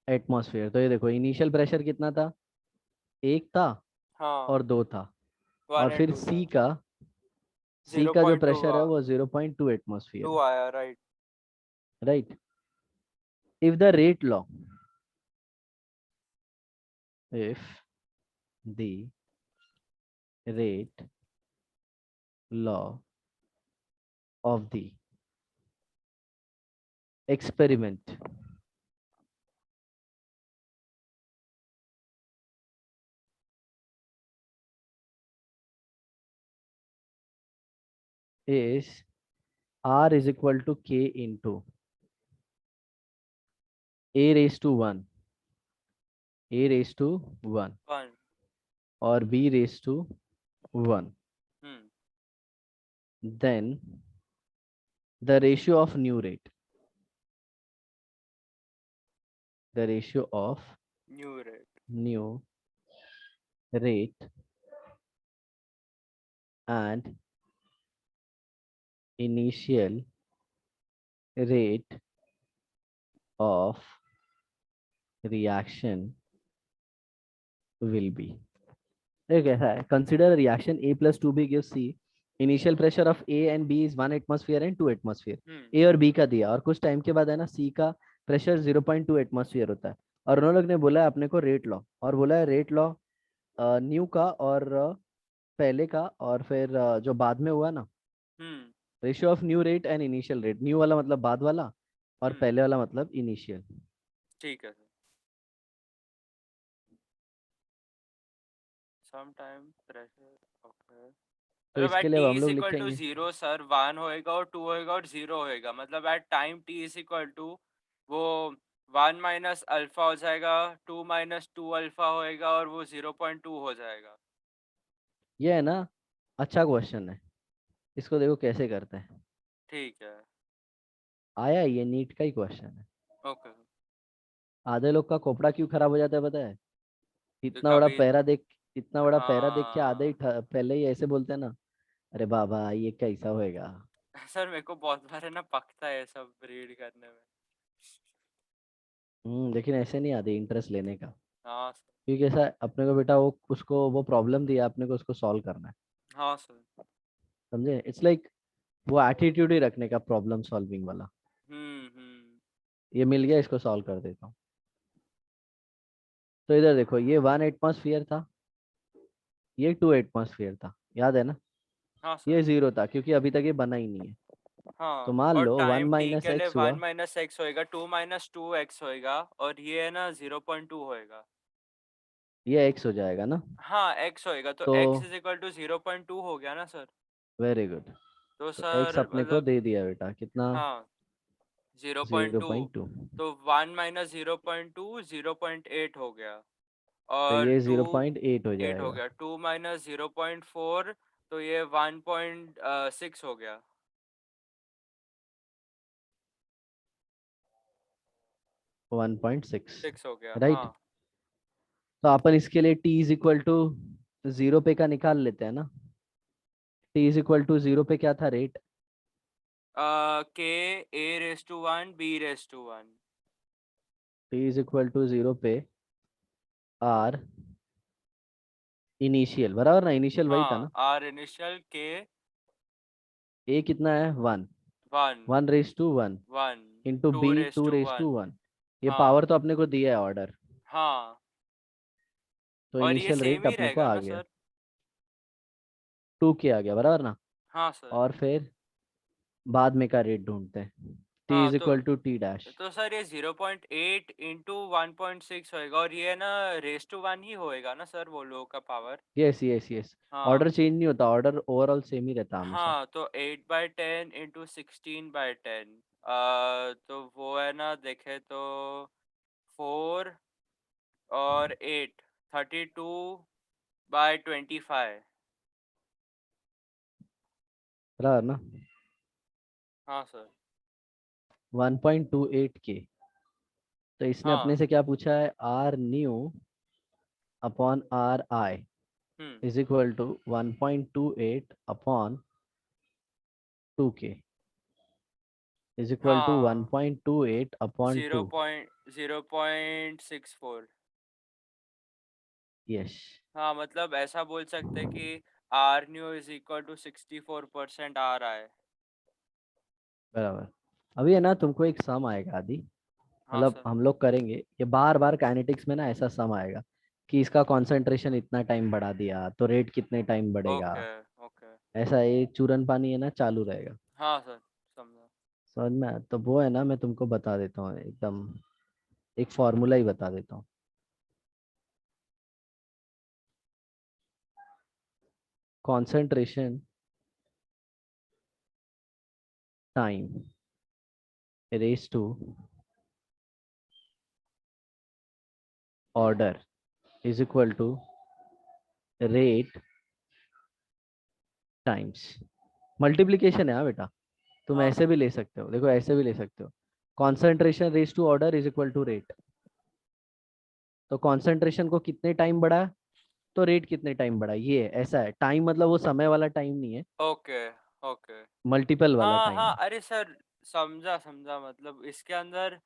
atmosphere. तो ये देखो इनिशियल प्रेशर कितना था, एक था हाँ। और दो था। वन और एंड फिर टू था। सी जीरो का जो पॉइंट टू प्रेशर है वो 0.2 टू एटमॉस्फेयर आया, राइट। है, right. If the rate law, if the rate law of the experiment is R is equal to K into A raised to 1, A raised to 1 one. और B raised to 1, hmm. then the ratio of the ratio of new rate. new rate and initial rate of reaction will be। ये कैसा है, consider reaction A plus 2B gives C। Initial pressure of A and B is 1 atmosphere and 2 atmosphere. Hmm. A और B का दिया, और कुछ time के बाद है ना C का प्रेशर 0.2 एटमॉस्फेयर होता है। और उन्होंने लोग ने बोला है अपने को रेट लॉ, और बोला है रेट लॉ न्यू का और पहले का, और फिर जो बाद में हुआ ना, हम्म। Ratio of new rate and initial rate. New वाला मतलब बाद वाला, और हम्म। पहले वाला मतलब इनिशियल। ठीक है sir. Some time pressure, okay. तो मतलब इसके एट लिए टी अब हम इज लोग इक्वल टू लिखेंगे, जीरो सर, वन होएगा और टू होएगा और जीरो होएगा, मतलब at time t is equal to वो वन माइनस अल्फा हो जाएगा, टू माइनस टू अल्फा होएगा और वो 0.2 हो जाएगा। ये है ना, अच्छा क्वेश्चन है। इसको देखो कैसे करते हैं। ठीक है। आया, ये नीट का ही क्वेश्चन है। ओके। आधे लोग का खोपड़ा क्यों खराब हो जाता है पता है? तो इतना बड़ा कभी। पैरा देख, इतना बड़ा पैरा देख के आधे ही हाँ। पहले ही ऐसे बोलते हैं ना, अरे बाबा ये कैसा होएगा। सर मेरे को बहुत बार है ना पकता है सब रीड करने में। लेकिन ऐसे नहीं आते इंटरेस्ट लेने का। हाँ सर। क्योंकि ऐसा है, अपने को बेटा वो उसको वो प्रॉब्लम दिया, अपने को उसको सॉल्व करना है। हाँ सर। समझे? इट्स लाइक वो एटीट्यूड ही रखने का, प्रॉब्लम सॉल्विंग वाला। हम्म। ये मिल गया, इसको सॉल्व कर देता हूँ। तो इधर देखो, ये 1 एटमॉस्फेयर था, ये 2 एटमॉस्फेयर था, याद है ना? हाँ सर। ये 0 था क्योंकि अभी तक ये बना ही नहीं है। हाँ, तो मान और लो वन टाइम t माइनस के लिए एक्स हुआ, 1 - x होएगा, 2 - 2x होएगा, और ये है ना 0.2 होएगा। ये एक्स हो जाएगा ना। हाँ, x होएगा, तो तो x इज इक्वल टू 0.2 हो गया ना सर। Very good. तो तो एक्स सर अपने को मतलब, दे दिया बेटा कितना, हाँ, 0.2। 0.2। तो 1 - 0.2 0.8 हो गया, तो और ये टू 0.8 हो 8 हो जाएगा। गया। 2 - 0.4, तो ये 1.6 हो गया। 1.6। 6 हो गया, हाँ। राइट। तो अपन इसके लिए t इज इक्वल टू 0 पे का निकाल लेते हैं ना। t इज इक्वल टू 0 पे क्या था rate? k a⁻1 b⁻1। t is equal to 0 पे r इनिशियल, बराबर ना, इनिशियल वही था हाँ, ना। r इनिशियल k a कितना है 1, 1 1:1 1 into two b raise to two raise to one one ये हाँ, पावर तो अपने को दिया है ऑर्डर। हाँ, तो और ये इनिशियल सेम रेट ही अपने को रहेगा आ ना गया, सर। 2 के आ गया, बराबर ना। हाँ सर। और फिर बाद में का रेट ढूंढते हैं, t हाँ, is equal to t dash. तो सर ये 0.8 इंटू 1.6 होएगा, और ये ना रेस टू वन ही होएगा ना सर, वो लोगों का पावर। Yes yes yes. हाँ, ऑर्डर चेंज नहीं होता, ऑर्डर ओवरऑल सेम ही रहता हमेशा। हाँ, तो 8/10 इंटू 16/10, तो वो है ना, देखे तो 4 और 8, 32/25। बराबर ना। हाँ सर। 1.28 के। तो इसने अपने हाँ। से क्या पूछा है, R new upon R I hmm. Is equal to 1.28 upon 2 k is equal to हाँ, 1.28 अपॉन जीरो 2। पॉइंट 0.64। यस। हाँ, मतलब ऐसा बोल सकते हैं कि R new is equal to 64% आ रहा है। बराबर। अभी है ना तुमको एक सम आएगा आदि, हाँ मतलब सर। हम लोग करेंगे ये बार बार काइनेटिक्स में ना, ऐसा सम आएगा कि इसका कंसंट्रेशन इतना टाइम बढ़ा दिया तो रेट कितने टाइम बढ़ेगा। Okay, okay. ऐसा ये चूरन पानी है ना चालू रहेगा। हाँ सर, समझा। समझ में तो वो है ना, मैं तुमको बता देता हूँ एकदम, एक फॉर्मूला ही बता देता हूँ। Concentration time raise to order is equal to rate times multiplication है। हाँ बेटा, तुम हाँ ऐसे सर। भी ले सकते हो, देखो ऐसे भी ले सकते हो। Concentration raise to order is equal to rate. तो कॉन्सेंट्रेशन को कितने टाइम बढ़ा, तो रेट कितने टाइम बढ़ा, ये है, ऐसा है। टाइम मतलब वो समय वाला टाइम नहीं है, ओके, ओके। मल्टीपल वाला हाँ, टाइम हाँ, है। अरे सर, समझा, समझा, मतलब इसके अंदर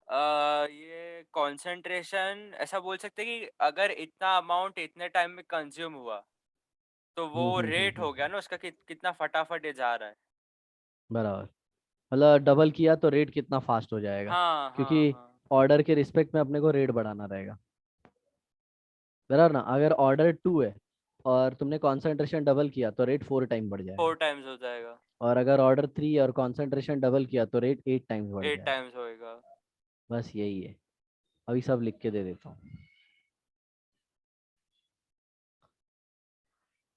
ये कंसंट्रेशन ऐसा बोल सकते हैं कि अगर इतना अमाउंट इतने टाइम में कंज्यूम हुआ, तो वो रेट हो गया हम्म। ना उसका, कितना फटाफट ये जा रहा है। बराबर। मतलब डबल किया तो रेट कितना फास्ट हो जाएगा, हाँ, हाँ, क्योंकि हाँ। ऑर्डर के रिस्पेक्ट में अपने को रेट बढ़ाना रहेगा। बराबर ना। अगर ऑर्डर 2 है और तुमने कॉन्सेंट्रेशन डबल किया तो रेट 4 टाइम बढ़ 4 जाएगा। टाइम्स हो जाएगा। और अगर ऑर्डर 3 है और कॉन्सेंट्रेशन डबल किया तो रेट 8 टाइम्स बढ़ 8 जाएगा। टाइम्स होएगा। बस यही है। अभी सब लिख के दे देता हूँ।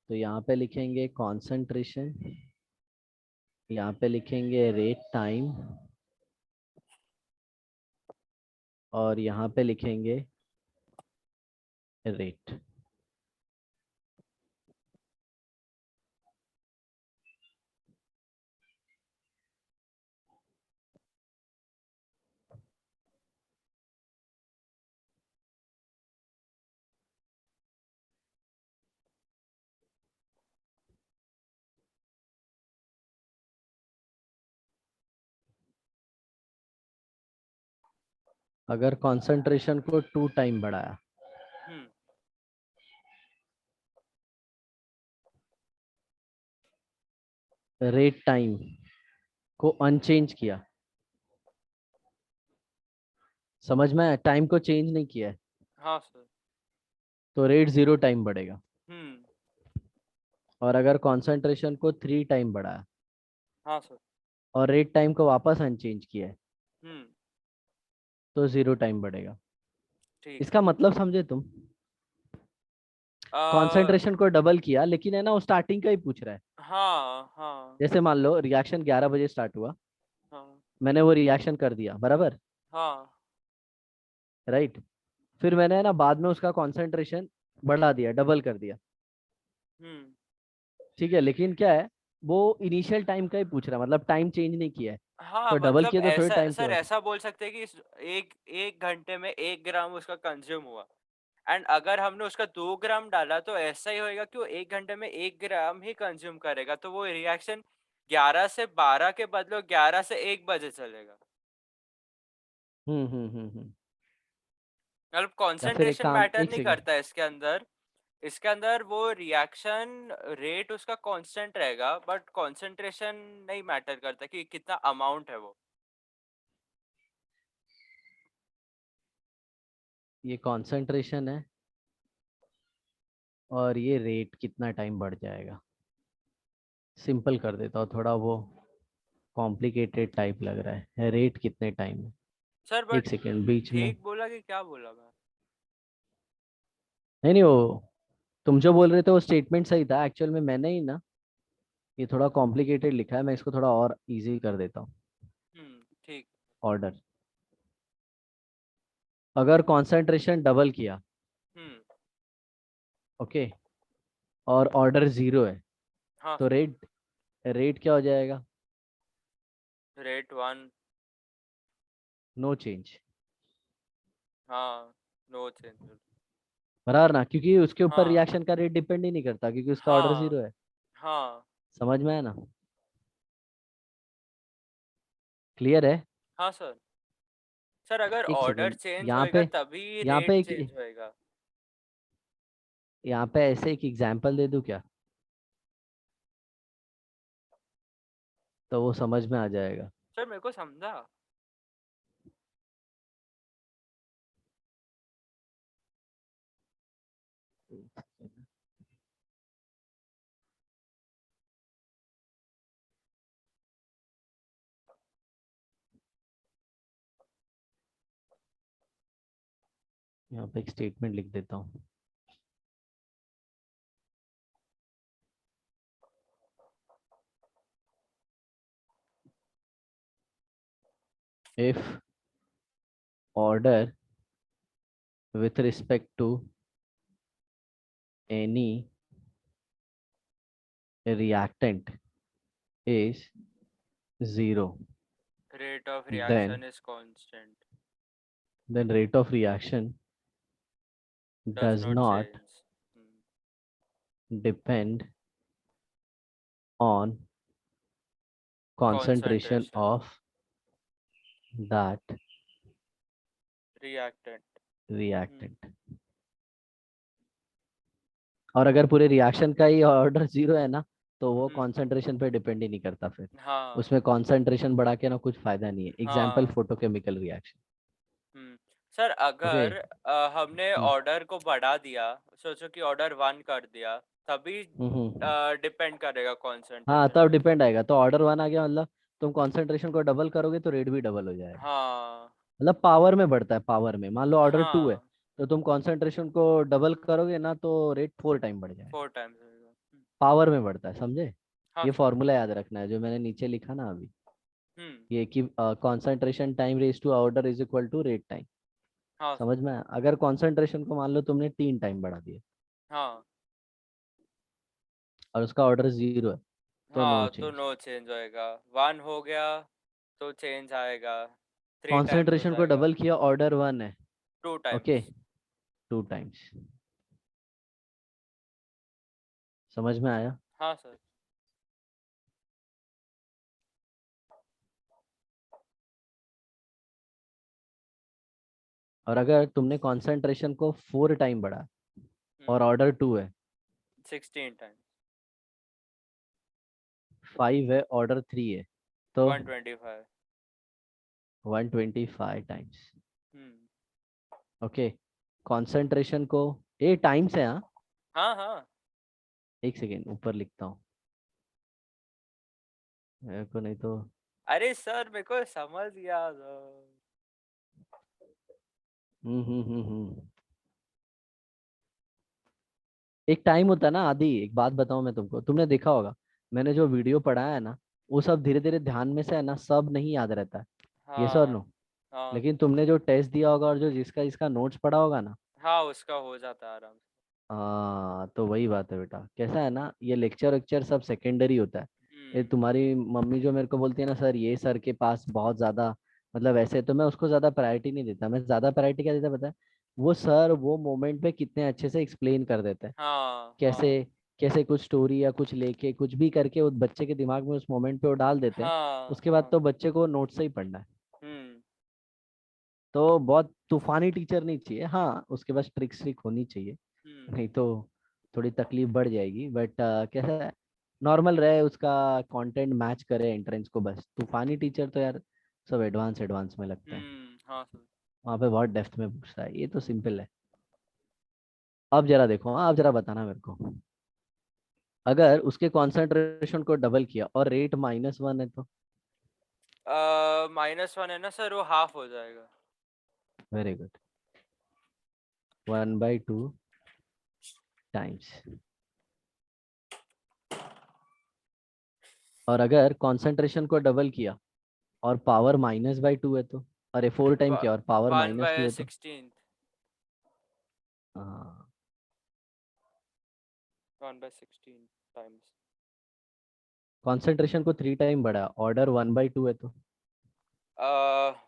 तो यहाँ पे लिखेंगे कॉन्सेंट्रेशन, यहाँ पे लिखेंगे रेट टाइम, और यहाँ पे लिखेंगे रेट। अगर कॉन्सेंट्रेशन को 2 टाइम बढ़ाया, हम्म। रेट टाइम को अनचेंज किया, समझ में, टाइम को चेंज नहीं किया है, हाँ सर। तो रेट 0 टाइम बढ़ेगा। हम्म। और अगर कॉन्सेंट्रेशन को 3 टाइम बढ़ाया, हाँ सर। और रेट टाइम को वापस अनचेंज किया है हम्म। तो 0 टाइम बढ़ेगा। ठीक है। इसका मतलब समझे तुम? आ, कॉन्सेंट्रेशन को डबल किया, लेकिन है ना वो स्टार्टिंग का ही पूछ रहा है। हाँ हाँ जैसे मान लो रिएक्शन 11 बजे स्टार्ट हुआ, हाँ मैंने वो रिएक्शन कर दिया बराबर, हाँ। राइट। फिर मैंने है ना बाद में उसका कॉन्सेंट्रेशन बढ़ा दिया, डबल कर दिया, हम्म। ठीक है। लेकिन क्या है, वो इनिशियल टाइम का ही पूछ रहा है, मतलब टाइम चेंज नहीं किया है। हाँ तो डबल मतलब किया तो थोड़े ऐसा टाइम के सर, बाद। ऐसा बोल सकते हैं कि एक एक घंटे में 1 ग्राम उसका कंज्यूम हुआ, एंड अगर हमने उसका 2 ग्राम डाला तो ऐसा ही होएगा कि वो 1 घंटे में 1 ग्राम ही कंज्यूम करेगा, तो वो रिएक्शन 11 से 12 के बदले 11 से 1 बजे चलेगा। हम्म। मतलब या फिर एक कंसंट्रेशन काम, मैटर एक नहीं सेकेंड। करता है इसके अंदर। इसके अंदर वो रिएक्शन रेट उसका कांस्टेंट रहेगा, बट कंसंट्रेशन नहीं मैटर करता कि कितना अमाउंट है वो। ये कॉन्सेंट्रेशन है और ये रेट कितना टाइम बढ़ जाएगा। सिंपल कर देता हूँ, थोड़ा वो कॉम्प्लिकेटेड टाइप लग रहा है। रेट कितने टाइम है, सर बट एक सेकेंड बीच में। ठीक बोला कि क्या बोला मैं? नहीं नहीं, वो तुम जो बोल रहे थे वो स्टेटमेंट सही था, एक्चुअल में मैंने ही ना ये थोड़ा कॉम्प्लिकेटेड लिखा है, मैं इसको थोड़ा और इजी कर देता हूँ। ठीक। ऑर्डर, अगर कॉन्सेंट्रेशन डबल किया, हम्म। ओके, और ऑर्डर 0 है, हाँ तो सर। रेट रेट क्या हो जाएगा? रेट 1। नो चेंज, हाँ, नो चेंज। बराबर ना, क्योंकि उसके ऊपर हाँ रिएक्शन का रेट डिपेंड ही नहीं करता, क्योंकि उसका ऑर्डर हाँ 0 है। हाँ समझ में आया ना? क्लियर है? हाँ सर। सर अगर एक ऑर्डर सेकेंड, चेंज यहाँ होएगा पे तभी यहाँ रेट पे चेंज एक होएगा। यहाँ पे ऐसे एक एग्जांपल दे दूं क्या, तो वो समझ में आ जाएगा। सर मेरे को समझा। यहाँ पे एक स्टेटमेंट लिख देता हूँ। If order with respect to any reactant is 0, rate of then reaction is constant. rate of reaction does does not not change. depend on concentration concentration. of that reactant. reactant। और अगर पूरे reaction का ही order 0 है ना, तो वो concentration पे depend ही नहीं करता फिर। हाँ उसमें कॉन्सेंट्रेशन बढ़ा के ना कुछ फायदा नहीं है। एग्जाम्पल हाँ। Photochemical reaction. Sir okay. अगर हमने ऑर्डर को बढ़ा दिया, सोचो कि ऑर्डर 1 कर दिया, तभी हम्म। डिपेंड करेगा हाँ कंसंट्रेशन तब पे। डिपेंड आएगा, तो ऑर्डर 1 आ गया मतलब तुम कॉन्सेंट्रेशन को डबल करोगे तो रेट भी डबल हो जाएगा। हाँ मतलब पावर में बढ़ता है, पावर में। मान लो ऑर्डर 2 है, हाँ। तो तुम कॉन्सेंट्रेशन को डबल करोगे ना तो रेट 4 टाइम बढ़ जाएगा। 4 टाइम्स होगा। पावर में बढ़ता है, समझे? हाँ ये सर। फॉर्मूला याद रखना है जो मैंने नीचे लिखा ना अभी, हम्म। ये कि concentration time raise to order is equal to rate time. हाँ सर। समझ में आया? अगर कॉन्सेंट्रेशन को मान लो तुमने 3 टाइम बढ़ा दिया हाँ और उसका ऑर्डर 0 है, तो नो हाँ, तो चेंज। नो चेंज होएगा। 1 हो गया तो चेंज आएगा। 3 टाइम्स हो कॉन्सेंट्रेशन को जाएगा। डबल किया, ऑर्डर 1 है, टू ओके, टाइम्स 2 टाइम्स। समझ में आया? हाँ सर। और अगर तुमने कॉन्सेंट्रेशन को 4 टाइम बढ़ा और ऑर्डर 2 है, 16 टाइम्स। 5 है, ऑर्डर 3 है, तो 125। 125 टाइम्स। हम्म। ओके। कॉन्सेंट्रेशन को, ये टाइम्स है हाँ, हाँ हाँ। एक सेकेंड ऊपर लिखता हूँ, मेरे को नहीं तो अरे सर मेरे को समझ गया सर। हम्म। एक टाइम होता है ना आदि, एक बात बताऊं मैं तुमको, तुमने देखा होगा, मैंने जो वीडियो पढ़ाया है ना, वो सब धीरे धीरे ध्यान में से है ना, सब नहीं याद रहता है। ये सर हाँ नो। हाँ लेकिन तुमने जो टेस्ट दिया होगा और जो जिसका इसका नोट्स पढ़ा होगा ना, हाँ, उसका हो जाता है आराम से। तो वही बात है बेटा, कैसा है ना, ये लेक्चर वेक्चर सब सेकेंडरी होता है। ये हम्म। तुम्हारी मम्मी जो मेरे को बोलती है ना, सर ये सर के पास बहुत ज्यादा, मतलब ऐसे, तो मैं उसको ज्यादा प्रायोरिटी नहीं देता। मैं ज्यादा प्रायोरिटी क्या देता पता है? वो सर वो मोमेंट पे कितने अच्छे से एक्सप्लेन कर देते हैं, हाँ कैसे हाँ कैसे कुछ स्टोरी या कुछ लेके कुछ भी करके उस बच्चे के दिमाग में उस मोमेंट पे वो डाल देते हैं। हाँ उसके बाद हाँ। तो बच्चे को नोट से ही पढ़ना है। हम्म तो बहुत तूफानी टीचर नहीं चाहिए, हाँ उसके पास ट्रिक्स ट्रिक होनी चाहिए, हम्म नहीं तो थोड़ी तकलीफ बढ़ जाएगी। बट कैसा है, नॉर्मल रहे, उसका कंटेंट मैच करे एंट्रेंस को, बस। तूफानी टीचर तो यार सब एडवांस एडवांस में लगते हैं, हाँ सर। वहाँ पे बहुत डेप्थ में पूछता है, ये तो सिंपल है। अब जरा देखो, हाँ अब जरा बताना मेरे को, अगर उसके कंसंट्रेशन को डबल किया और रेट -1 है तो? -1 है ना सर, वो हाफ हो जाएगा। Very good, 1/2 times. और अगर कंसंट्रेशन को डबल किया और पावर -2 है तो? अरे 4 टाइम किया और पावर वन -2 बाय है तो? सिक्सटीन हाँ। 1/16 टाइम्स। कंसंट्रेशन को 3 टाइम बढ़ा, ऑर्डर 1/2 है तो?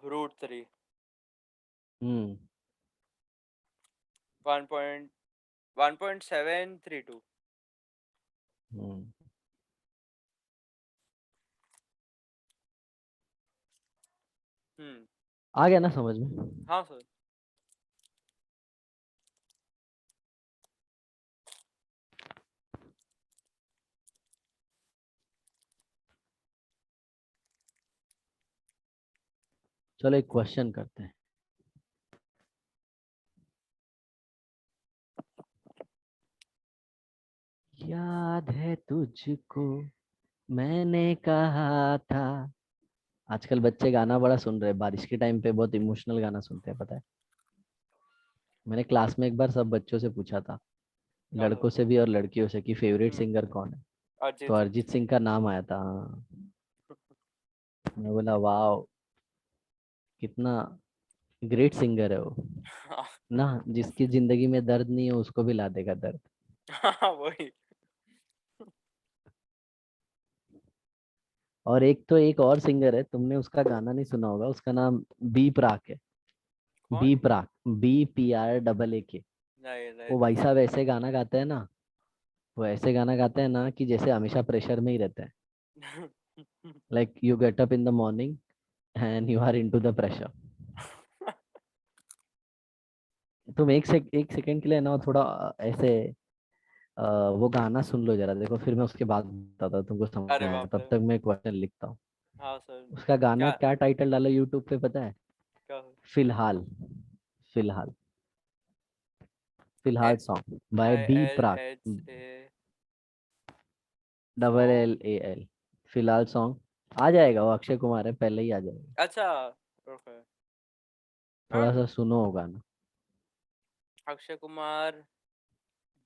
√3। हम्म। 1.1732। हम्म। हम्म। आ गया ना समझ में? हाँ सर। चलो एक क्वेश्चन करते हैं। याद है तुझको मैंने कहा था। आजकल बच्चे गाना बड़ा सुन रहे हैं, बारिश के टाइम पे बहुत इमोशनल गाना सुनते हैं, पता है? मैंने क्लास में एक बार सब बच्चों से पूछा था, क्या सर? लड़कों से भी और लड़कियों से, कि फेवरेट हम्म। सिंगर कौन है? तो अरिजीत सिंह। अरिजीत सिंह का नाम आया था, हाँ। मैं बोला वाह, कितना ग्रेट सिंगर है वो, ना जिसकी जिंदगी में दर्द नहीं है उसको भी ला देगा दर्द। हाँ वही। और एक तो एक और सिंगर है, तुमने उसका गाना नहीं सुना होगा, उसका नाम बी प्राक है। कौन? बी प्राक, BPRAAK। नहीं नहीं वो नहीं भाई साहब ऐसे गाना गाते हैं ना, वो ऐसे गाना गाते हैं ना कि जैसे हमेशा प्रेशर में ही रहते हैं। Like you get up in the morning and you are into the pressure. तुम एक सेकंड के लिए ना थोड़ा ऐसे वो गाना सुन लो जरा, देखो फिर मैं उसके बाद बताता हूँ तुमको समझ अरे में आएगा, बाप तब रे। तक मैं क्वेश्चन लिखता हूँ। हाँ सर। उसका गाना क्या? क्या टाइटल डाला यूट्यूब पे पता है? क्या? फिलहाल। फिलहाल। ए, Filhaal song by I B L Praak, H A double song. L A L. Filhaal song आ जाएगा, वो अक्षय कुमार है, पहले ही आ जाएगा। अच्छा। ओके। थोड़ा हाँ। सा सुनो होगा ना। अक्षय कुमार।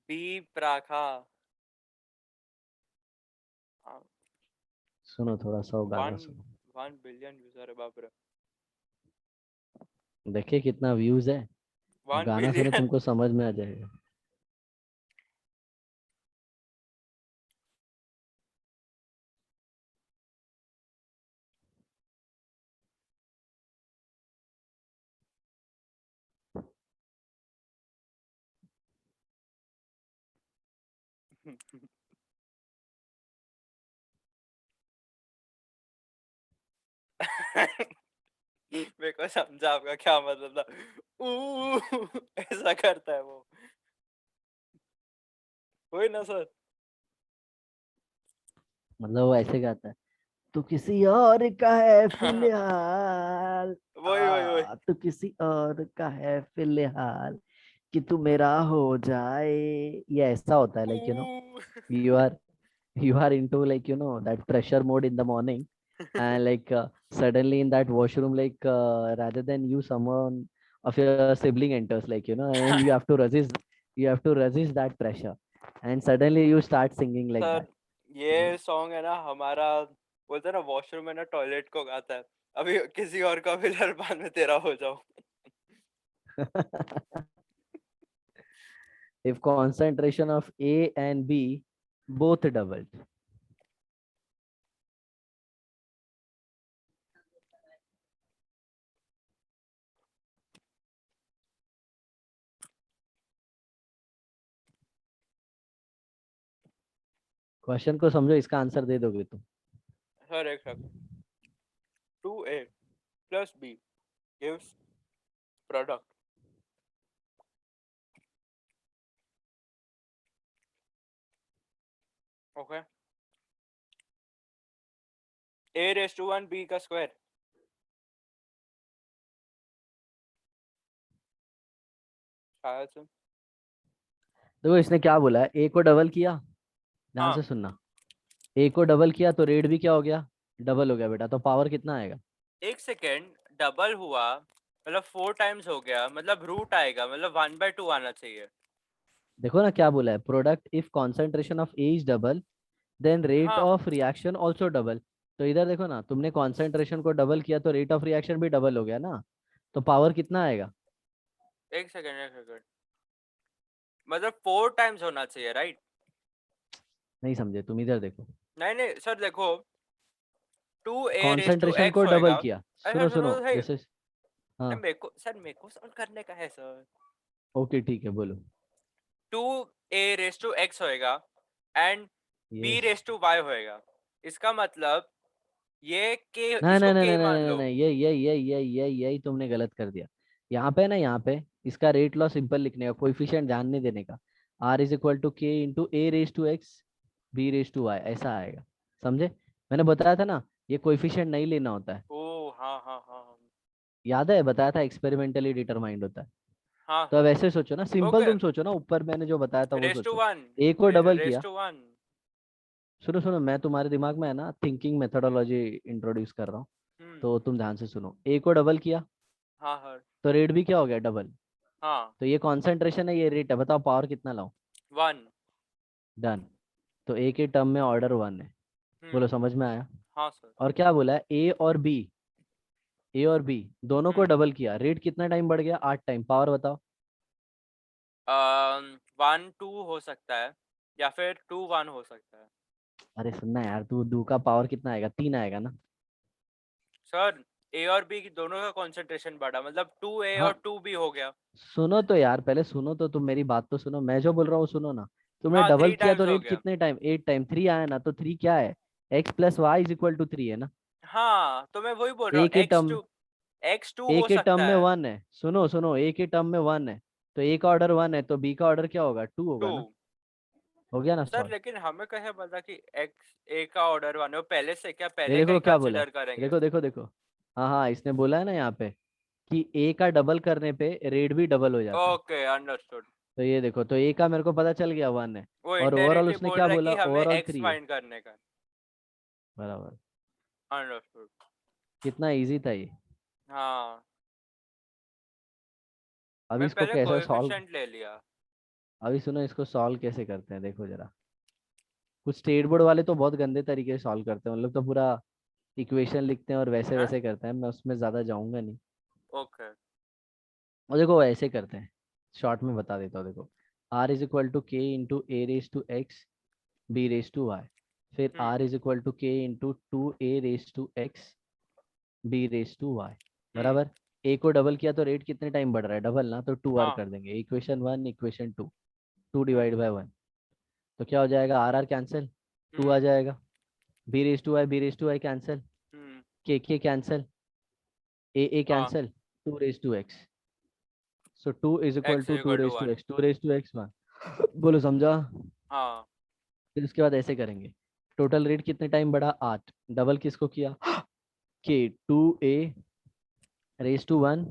बी प्राखा। सुनो थोड़ा सा वो गाना वन सुनो, 1 बिलियन यूजर है, बाप रे। देखिए कितना व्यूज है। वन गाना सुनो बिलियन तुमको समझ में आ जाएगा। मेरे को समझा आपका क्या मतलब था। ऐसा करता है वो। वही ना सर। मतलब वो ऐसे गाता है, तू किसी और का है फिलहाल, वही वही वही। तू किसी और का है फिलहाल, कि तू मेरा हो जाए। ये ऐसा होता है, लाइक ऊ। You are, you are into, like that pressure mode in the morning, and like suddenly in that washroom, like rather than you, someone of your sibling enters, like and you have to resist that pressure, and suddenly you start singing like that. Sir ये song है ना हमारा, बोलते हैं ना washroom में ना toilet को गाता है, अभी किसी और का फिलहाल बाद में तेरा हो जाओ। If concentration of A and B both doubled. Question को समझो, इसका आंसर दे दोगे तुम। सर एक second, 2A plus B gives product, okay, A raised to 1 B का स्क्वायर। शायद से। देखो इसने क्या बोला है, ए को डबल किया, ध्यान हाँ से सुनना। ए को डबल किया तो रेट भी क्या हो गया, डबल हो गया बेटा, तो पावर कितना आएगा। एक सेकेंड, डबल हुआ मतलब 4 टाइम्स हो गया, मतलब रूट आएगा, मतलब 1/2 आना चाहिए। देखो ना क्या बोला है, product if concentration of A is double then rate हाँ ऑफ रिएक्शन ऑल्सो डबल। तो इधर देखो ना, तुमने कॉन्सेंट्रेशन को डबल किया तो रेट ऑफ रिएक्शन भी डबल हो गया ना, तो पावर कितना आएगा। एक सेकेंड एक सेकेंड, मतलब 4 टाइम्स होना चाहिए राइट। नहीं समझे तुम, इधर देखो। नहीं नहीं सर देखो, 2A कॉन्सेंट्रेशन को x डबल होएगा। किया, अरे सुनो सर सुनो सुनो सही, जैसे। हाँ मेरे को सॉल्व करने का है सर। ओके ठीक है, बोलो। 2A x होएगा and B yes. Raise to y होएगा। इसका मतलब ये k, नहीं इसको नहीं नहीं k नहीं नहीं मान नहीं लो। नहीं, ये यही तुमने गलत कर दिया। यहाँ पे ना, यहाँ पे इसका रेट लॉ सिंपल लिखने का, कोइफिशिएंट ध्यान नहीं देने का। आर इज इक्वल टू के into A raise to x B raise to y, ऐसा आएगा। समझे, मैंने बताया था ना, ये कोइफिशिएंट नहीं लेना होता है। ओ हाँ हाँ हाँ याद है, बताया था एक्सपेरिमेंटली डिटरमाइंड होता है। हाँ तो अब ऐसे सोचो ना, सिंपल ओके, तुम सोचो ना, ऊपर मैंने जो बताया था वो रेस टू सोचो। वन, ए को डबल रेस किया, टू वन। सुनो सुनो, मैं तुम्हारे दिमाग में है ना थिंकिंग मेथोडोलॉजी इंट्रोड्यूस कर रहा हूँ, हम्म, तो तुम ध्यान से सुनो। ए को डबल किया हाँ सर, तो रेट भी क्या हो गया, डबल। हाँ तो ये कॉन्सेंट्रेशन है, ये रेट है, बताओ पावर कितना लाऊं। 1। डन। तो ए के टर्म में ऑर्डर वन है। बोलो, हम्म, समझ में आया। हाँ सर। और क्या बोला है, ए और बी दोनों को हम्म, डबल किया, रेट कितना टाइम बढ़ गया, 8 टाइम, पावर बताओ। 1 2 हो सकता है या फिर 2 1 हो सकता है। अरे सुनना यार, तू दो का पावर कितना आएगा, 3 आएगा ना। सर ए और बी की दोनों का कंसंट्रेशन बढ़ा, मतलब 2A हाँ और 2B हो गया। सुनो तो यार, पहले सुनो तो, तुम मेरी बात तो सुनो, मैं जो बोल रहा हूँ सुनो ना। तुमने हाँ डबल थ्री किया तो टाइम्स हो रेट गया। कितने टाइम, 8 टाइम, 3 आया ना, तो 3 क्या है, x plus y is equal to 3 है ना। हाँ तो मैं वही बोल रहा ए हूँ, के X term to X to A हो के टर्म सकता में है। 1 है, सुनो सुनो, ए के टर्म में 1 है, तो ए का ऑर्डर 1 है, तो बी का ऑर्डर क्या होगा, 2 टू। होगा ना। हो गया ना सर सॉल्व। लेकिन हमें कैसे पता कि एक्स ए का ऑर्डर वन है, वो पहले से क्या ये पहले का देखो ही क्या बोला है, कंसिडर करेंगे। देखो देखो देखो। हाँ हाँ, इसने बोला है ना यहाँ पे कि ए का डबल करने पे रेट भी डबल हो जाता है। Okay understood. तो ये देखो, तो ए का मेरे को पता चल गया 1 है। वो और ओवरऑल इनडायरेक्टली उसने बोल क्या रहा है बोला, कि हमें ओवरऑल एक्स 3 है। फाइंड करने का। बराबर। अंडरस्टूड। कितना इजी था ये। हाँ अभी मैं इसको पहले कैसे सॉल्व, कोएफिशिएंट ले लिया। अभी सुनो इसको सॉल्व कैसे करते हैं, देखो जरा। कुछ स्टेट बोर्ड वाले तो बहुत गंदे तरीके से सॉल्व करते हैं, उन लोग तो पूरा इक्वेशन लिखते हैं और वैसे हाँ वैसे करते हैं, मैं उसमें ज्यादा जाऊंगा नहीं। ओके। और देखो वो ऐसे करते हैं, शॉर्ट में बता देता हूँ, देखो। आर इज इक्वल टू के into A raise to x B raise to Y, फिर hmm R is equal to के into 2A raise to x B raise to Y. Hmm बराबर। ए को डबल किया तो रेट कितने time बढ़ रहा है, डबल ना, तो 2 आर हाँ कर देंगे, equation 1 equation 2, 2 hmm divide by 1। तो क्या हो जाएगा, आर आर कैंसिल, 2 आ हम्म जाएगा, B raise to Y cancel, hmm K cancel, A हाँ cancel, 2 raise to X. So 2 is equal X to 2 equal to raise to 1। X, 2 raise to X 1। बोलो समझा। हाँ फिर उसके बाद ऐसे करेंगे, टोटल रेट कितने टाइम बढ़ा, 8, डबल किसको किया, k 2A raise to 1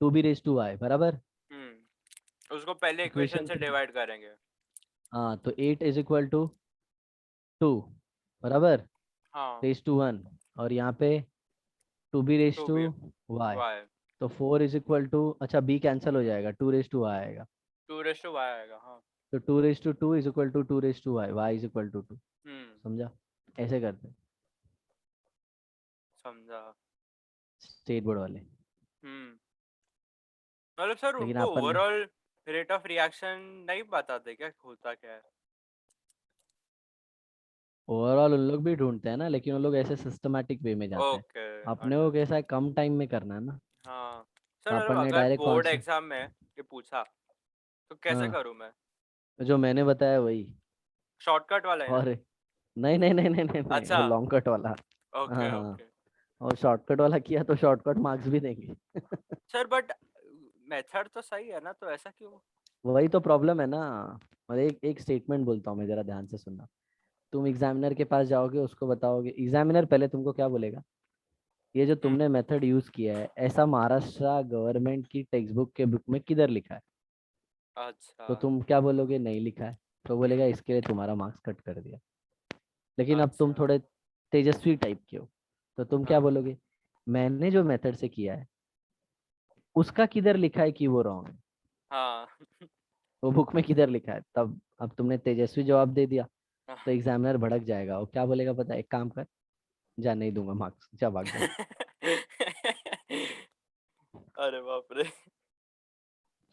2B raise to y, बराबर। उसको पहले इक्वेशन इक्वेशन से 3, डिवाइड करेंगे। हाँ तो 8 इज इक्वल टू 2, बराबर। हाँ रेस टू 1, और यहाँ पे 2b raise to two B y। Y तो 4 इज इक्वल टू, अच्छा b कैंसिल हो जाएगा, 2 रेस टू y आएगा। 2 आएगा हाँ। तो 2 raise to 2 is equal to 2 raise to y is equal to 2। हम्म। समझा? ऐसे करते हैं समझा। स्टेट बोर्ड वाले। हम्म। मतलब सर लेकिन उनको अपन ने ओवरऑल रेट ऑफ रिएक्शन नहीं बताते क्या होता क्या है? ओवरऑल उन लोग भी ढूंढते हैं ना, लेकिन उन लोग ऐसे सिस्टमेटिक वे में जाते हैं। ओके। अपने को अंडर। कैसा है, कम टाइम में करना है ना। हाँ तो सर, मतलब अपन ने अगर डायरेक्ट बोर्ड कॉन्सेप्ट, एग्जाम में ये पूछा तो कैसे हाँ, करूँ मैं? जो मैंने बताया वही। शॉर्टकट वाला है ना? और नहीं नहीं नहीं नहीं नहीं नहीं, अच्छा। वो लॉन्ग कट वाला। हाँ ओके हाँ। ओके। और शॉर्टकट वाला किया तो शॉर्टकट मार्क्स भी देंगे। सर बट मेथड तो सही है ना, तो ऐसा क्यों? वही तो प्रॉब्लम है ना। और एक एक स्टेटमेंट बोलता हूँ मैं, जरा ध्यान से सुनना। तुम एग्जामिनर के पास जाओगे, उसको बताओगे, एग्जामिनर पहले तुमको क्या बोलेगा, ये जो हम्म। तुमने मेथड यूज किया है ऐसा महाराष्ट्र गवर्नमेंट की टेक्स्ट बुक के बुक में किधर लिखा है? अच्छा। तो तुम क्या बोलोगे, नहीं लिखा है। तो बोलेगा हम्म। इसके लिए तुम्हारा मार्क्स कट कर दिया। लेकिन अब तुम अच्छा। थोड़े तेजस्वी टाइप के हो, तो तुम क्या हाँ बोलोगे, मैंने जो मेथड से किया है उसका किधर लिखा है कि वो रॉन्ग है, हाँ। वो बुक में किधर लिखा है। तब अब तुमने तेजस्वी जवाब दे दिया, तो एग्जामिनर भड़क जाएगा, वो क्या बोलेगा पता है, एक काम कर, जा नहीं दूंगा मार्क्स, जा भाग जा। अरे बाप रे।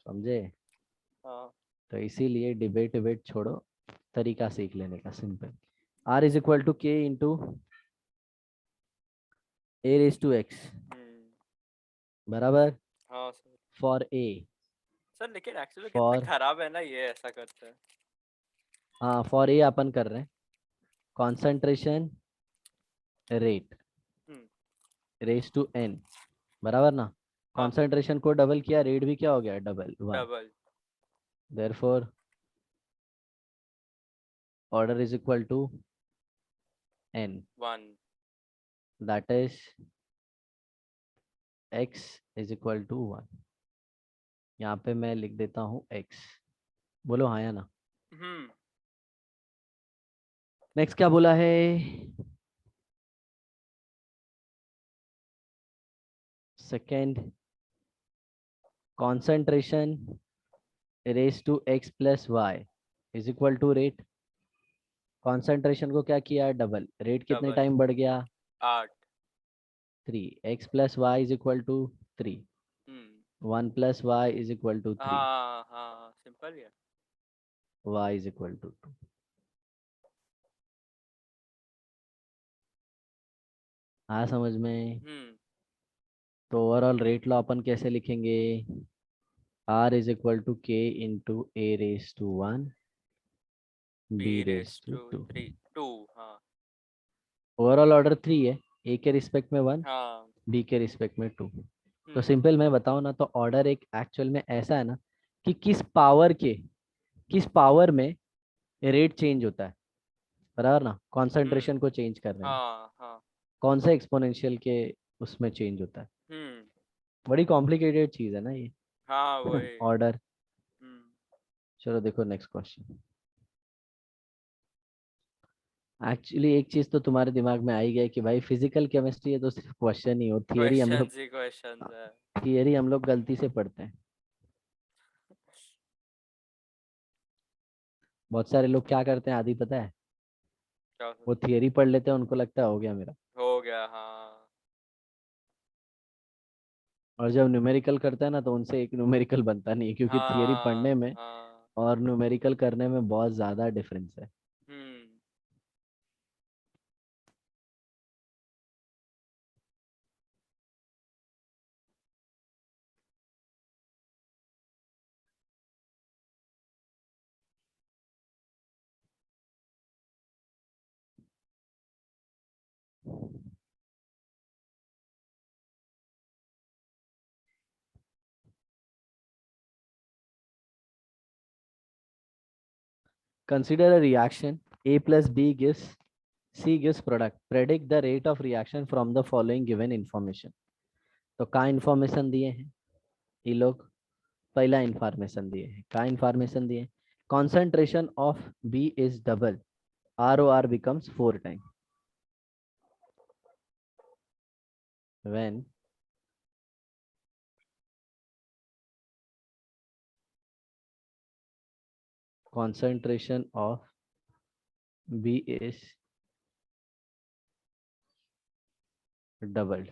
समझे? हाँ। तो इसीलिए डिबेट डिबेट छोड़ो, तरीका सीख लेने का, simple. R is equal to के into A raise to X, hmm. बराबर, हाँ सर। फॉर ए, सर लेकिन एक्चुअली कितना फॉर, खराब है ना ये ऐसा करते हैं। हाँ फॉर ए अपन कर रहे हैं concentration rate hmm. Raise to n, बराबर ना। हाँ। कॉन्सेंट्रेशन को डबल किया, रेट भी क्या हो गया, double, 1। Double. Therefore order is equal to n, 1। That is x is equal to 1। यहाँ पे मैं लिख देता हूँ एक्स। बोलो हाँ या ना। हम्म। नेक्स्ट क्या बोला है, second, concentration raise to x plus y is equal to rate. Concentration को क्या किया, डबल, रेट कितने डबल। टाइम बढ़ गया, 8। 3, x plus y is equal to 3, hmm. 1 plus y is equal to 3, हाँ हाँ सिंपल ही है। Y is equal to 2। हाँ समझ में? हम्म। तो ओवरऑल रेट लॉ अपन कैसे लिखेंगे, आर इज इक्वल टू के into A raise to 1 B B raise raise to to 2। 3 2। हाँ। ओवरऑल ऑर्डर 3 है, ए के रिस्पेक्ट में 1, हाँ। बी के रिस्पेक्ट में 2। तो हम्म। सिंपल मैं बताऊँ ना, तो ऑर्डर एक एक्चुअल में ऐसा है ना कि किस पावर में रेट चेंज होता है, बराबर ना, हम्म। कॉन्सेंट्रेशन को चेंज करने में, हाँ हाँ। कौन से एक्सपोनेंशियल के उसमें चेंज होता है। हम्म। बड़ी कॉम्प्लिकेटेड चीज है ना ये। हाँ वही। ऑर्डर। हम्म। चलो देखो नेक्स्ट क्वेश्चन। एक्चुअली एक चीज तो तुम्हारे दिमाग में आई गई कि भाई फिजिकल केमिस्ट्री है तो सिर्फ क्वेश्चन ही हो, थियरी हम लोग, क्वेश्चंस ही क्वेश्चंस है। थियरी हम लोग गलती से पढ़ते हैं। बहुत सारे लोग क्या करते हैं आदि पता है, क्या वो थियरी पढ़ लेते हैं, उनको लगता है हो गया मेरा, हो गया? हाँ। और जब न्यूमेरिकल करता है ना तो उनसे एक न्यूमेरिकल बनता नहीं है, क्योंकि थियरी पढ़ने हाँ में हाँ। और न्यूमेरिकल करने में बहुत ज़्यादा डिफरेंस है। हम्म। Consider a reaction, A plus B gives C gives product. Predict the rate of reaction from the following given information. तो का इंफॉर्मेशन दिए हैं ये लोग, पहला इंफॉर्मेशन दिए हैं, का इंफॉर्मेशन दिए, concentration of B is double, ROR becomes 4 time. when concentration of B is doubled.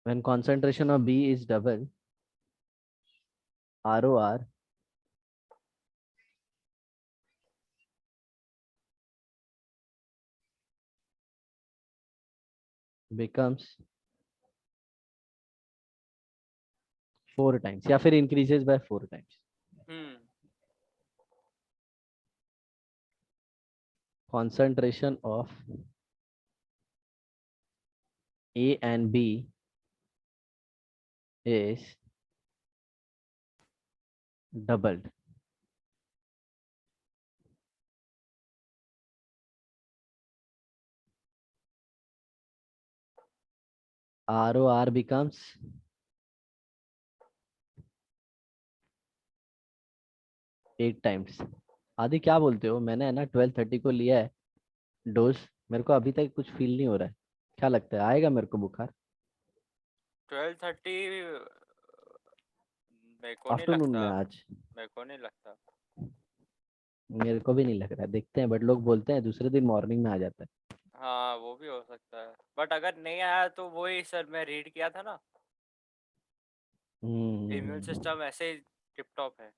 When concentration of B is double, ROR becomes 4 times या फिर increases by 4 times. Concentration of A and B is doubled. ROR becomes 8 times. आदि क्या बोलते हो? मैंने है ना 12:30 को लिया है डोज, मेरे को अभी तक कुछ फील नहीं हो रहा है. क्या लगता है आएगा मेरे को बुखार? 12:30 मेरे को नहीं आफ्टरनून लगता। में आज मेरे को नहीं लगता। मेरे को भी नहीं लग रहा है, देखते हैं. बट लोग बोलते हैं दूसरे दिन मॉर्निंग में आ जाता है. हाँ वो भी हो सकता है, बट अगर नहीं आया तो वही सर मैं रीड किया था ना, इम्यून हम्म. सिस्टम ऐसे ही टिप टॉप है।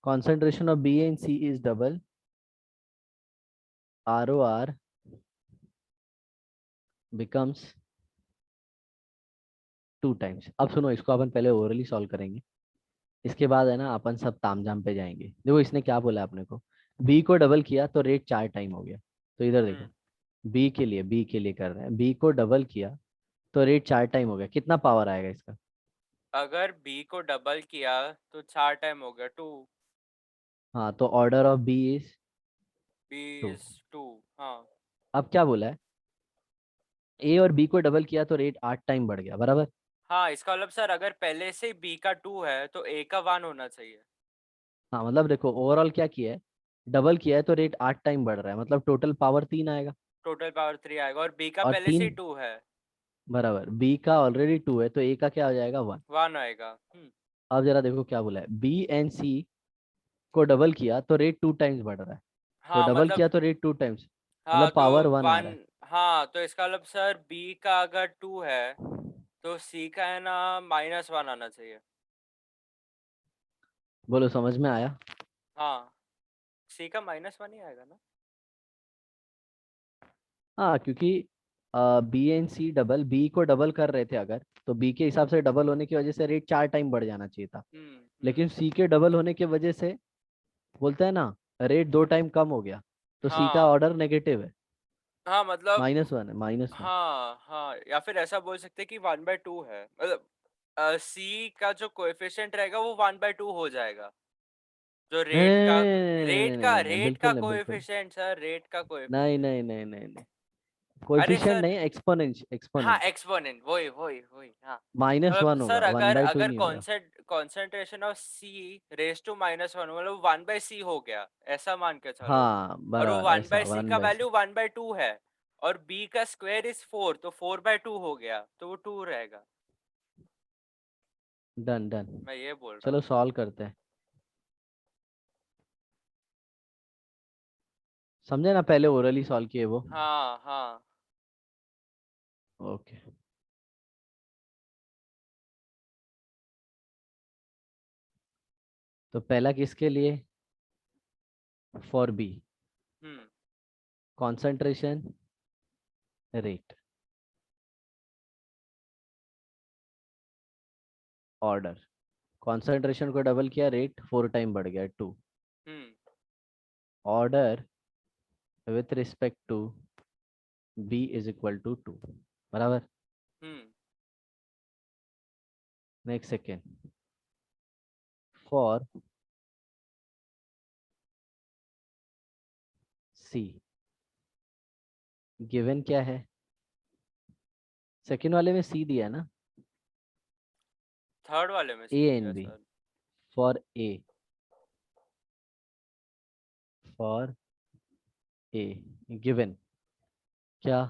Concentration of B and C is double. ROR becomes 2 times. अब सुनो, इसको अपन पहले ओरली सॉल्व करेंगे, इसके बाद है ना अपन सब तामझाम पे जाएंगे. देखो इसने क्या बोला अपने को, बी को डबल किया तो रेट 4 टाइम हो गया. तो इधर हम्म देखो, बी के लिए कर रहे हैं, बी को डबल किया तो रेट 4 टाइम हो गया. कितना पावर आएगा इसका? अगर बी को डबल किया तो 4 टाइम हो गया 2। हाँ, तो order of B is B 2. Is 2। हाँ। अब क्या बोला है, ए और बी को डबल किया तो रेट 8 टाइम बढ़ गया, बराबर. हाँ इसका मतलब सर अगर पहले से बी का 2 है तो ए का 1 होना चाहिए। हाँ मतलब देखो, ओवरऑल क्या किया है, डबल किया है तो रेट 8 टाइम बढ़ रहा है, मतलब टोटल पावर 3 आएगा. टोटल पावर 3 आएगा और बी का और पहले से ही 3, 2 है। बराबर, बी का ऑलरेडी 2 है तो ए का क्या हो जाएगा, 1. 1 आएगा। अब जरा देखो क्या बोला है, बी एंड सी को डबल किया तो रेट 2 टाइम्स बढ़ रहा है. तो हाँ डबल मतलब। किया तो रेट 2 टाइम्स, हाँ मतलब तो पावर 1 आ 1। रहा है. हाँ तो इसका मतलब सर बी का अगर 2 है तो सी का है ना -1 आना चाहिए। बोलो समझ में आया? हाँ सी का -1 ही आएगा ना। हाँ, क्योंकि B and C double, B को डबल कर रहे थे अगर, तो बी के हिसाब से डबल होने की वजह से रेट 4 टाइम बढ़ जाना चाहिए था. हम्म। लेकिन सी के डबल होने की वजह से, बोलते हैं ना, रेट 2 टाइम कम हो गया, तो सी का हाँ। ऑर्डर नेगेटिव है. हाँ मतलब। -1 है, -1. हाँ हाँ या फिर ऐसा बोल सकते हैं कि 1/2 है मतलब सी का जो कोएफिशिएंट रहेगा वो 1/2 हो जाएगा। जो नहीं रेट का रेट का नहीं नहीं नहीं, रेट का बिल्कुल नहीं, बिल्कुल कोएफिशिएंट सर, रेट का नहीं कोएफिशिएंट। नहीं नहीं नहीं नहीं. अरे कोएफिशिएंट सर। नहीं, एक्सपोनेंट हाँ एक्सपोनेंट. एक्सपोनेंट वही वही वही हाँ। मतलब -1 सर होगा, वन अगर बाई टू अगर नहीं होगा. Concentration of C raise to -1 मतलब 1/c हो गया, ऐसा मान के चलो। हाँ और वो बराबर, वन ऐसा बाई सी वन का बाई सी. वैल्यू 1/2 है। और b का स्क्वायर इज 4 तो 4/2 हो गया तो वो 2 रहेगा। Done done. मैं ये बोल रहा चलो हूँ। सॉल्व करते हैं. समझे ना, पहले ओरली सॉल्व किए वो. हाँ हाँ। ओके. तो पहला किसके लिए, for B, hmm concentration rate, order. Concentration को डबल किया, रेट 4 टाइम बढ़ गया, 2. Hmm order with respect to B is equal to 2, बराबर. Hmm next second, for C, given क्या है, सेकंड वाले में सी दिया है ना, थर्ड वाले में ए सी एंड दिया B, sir. For A, for A given क्या,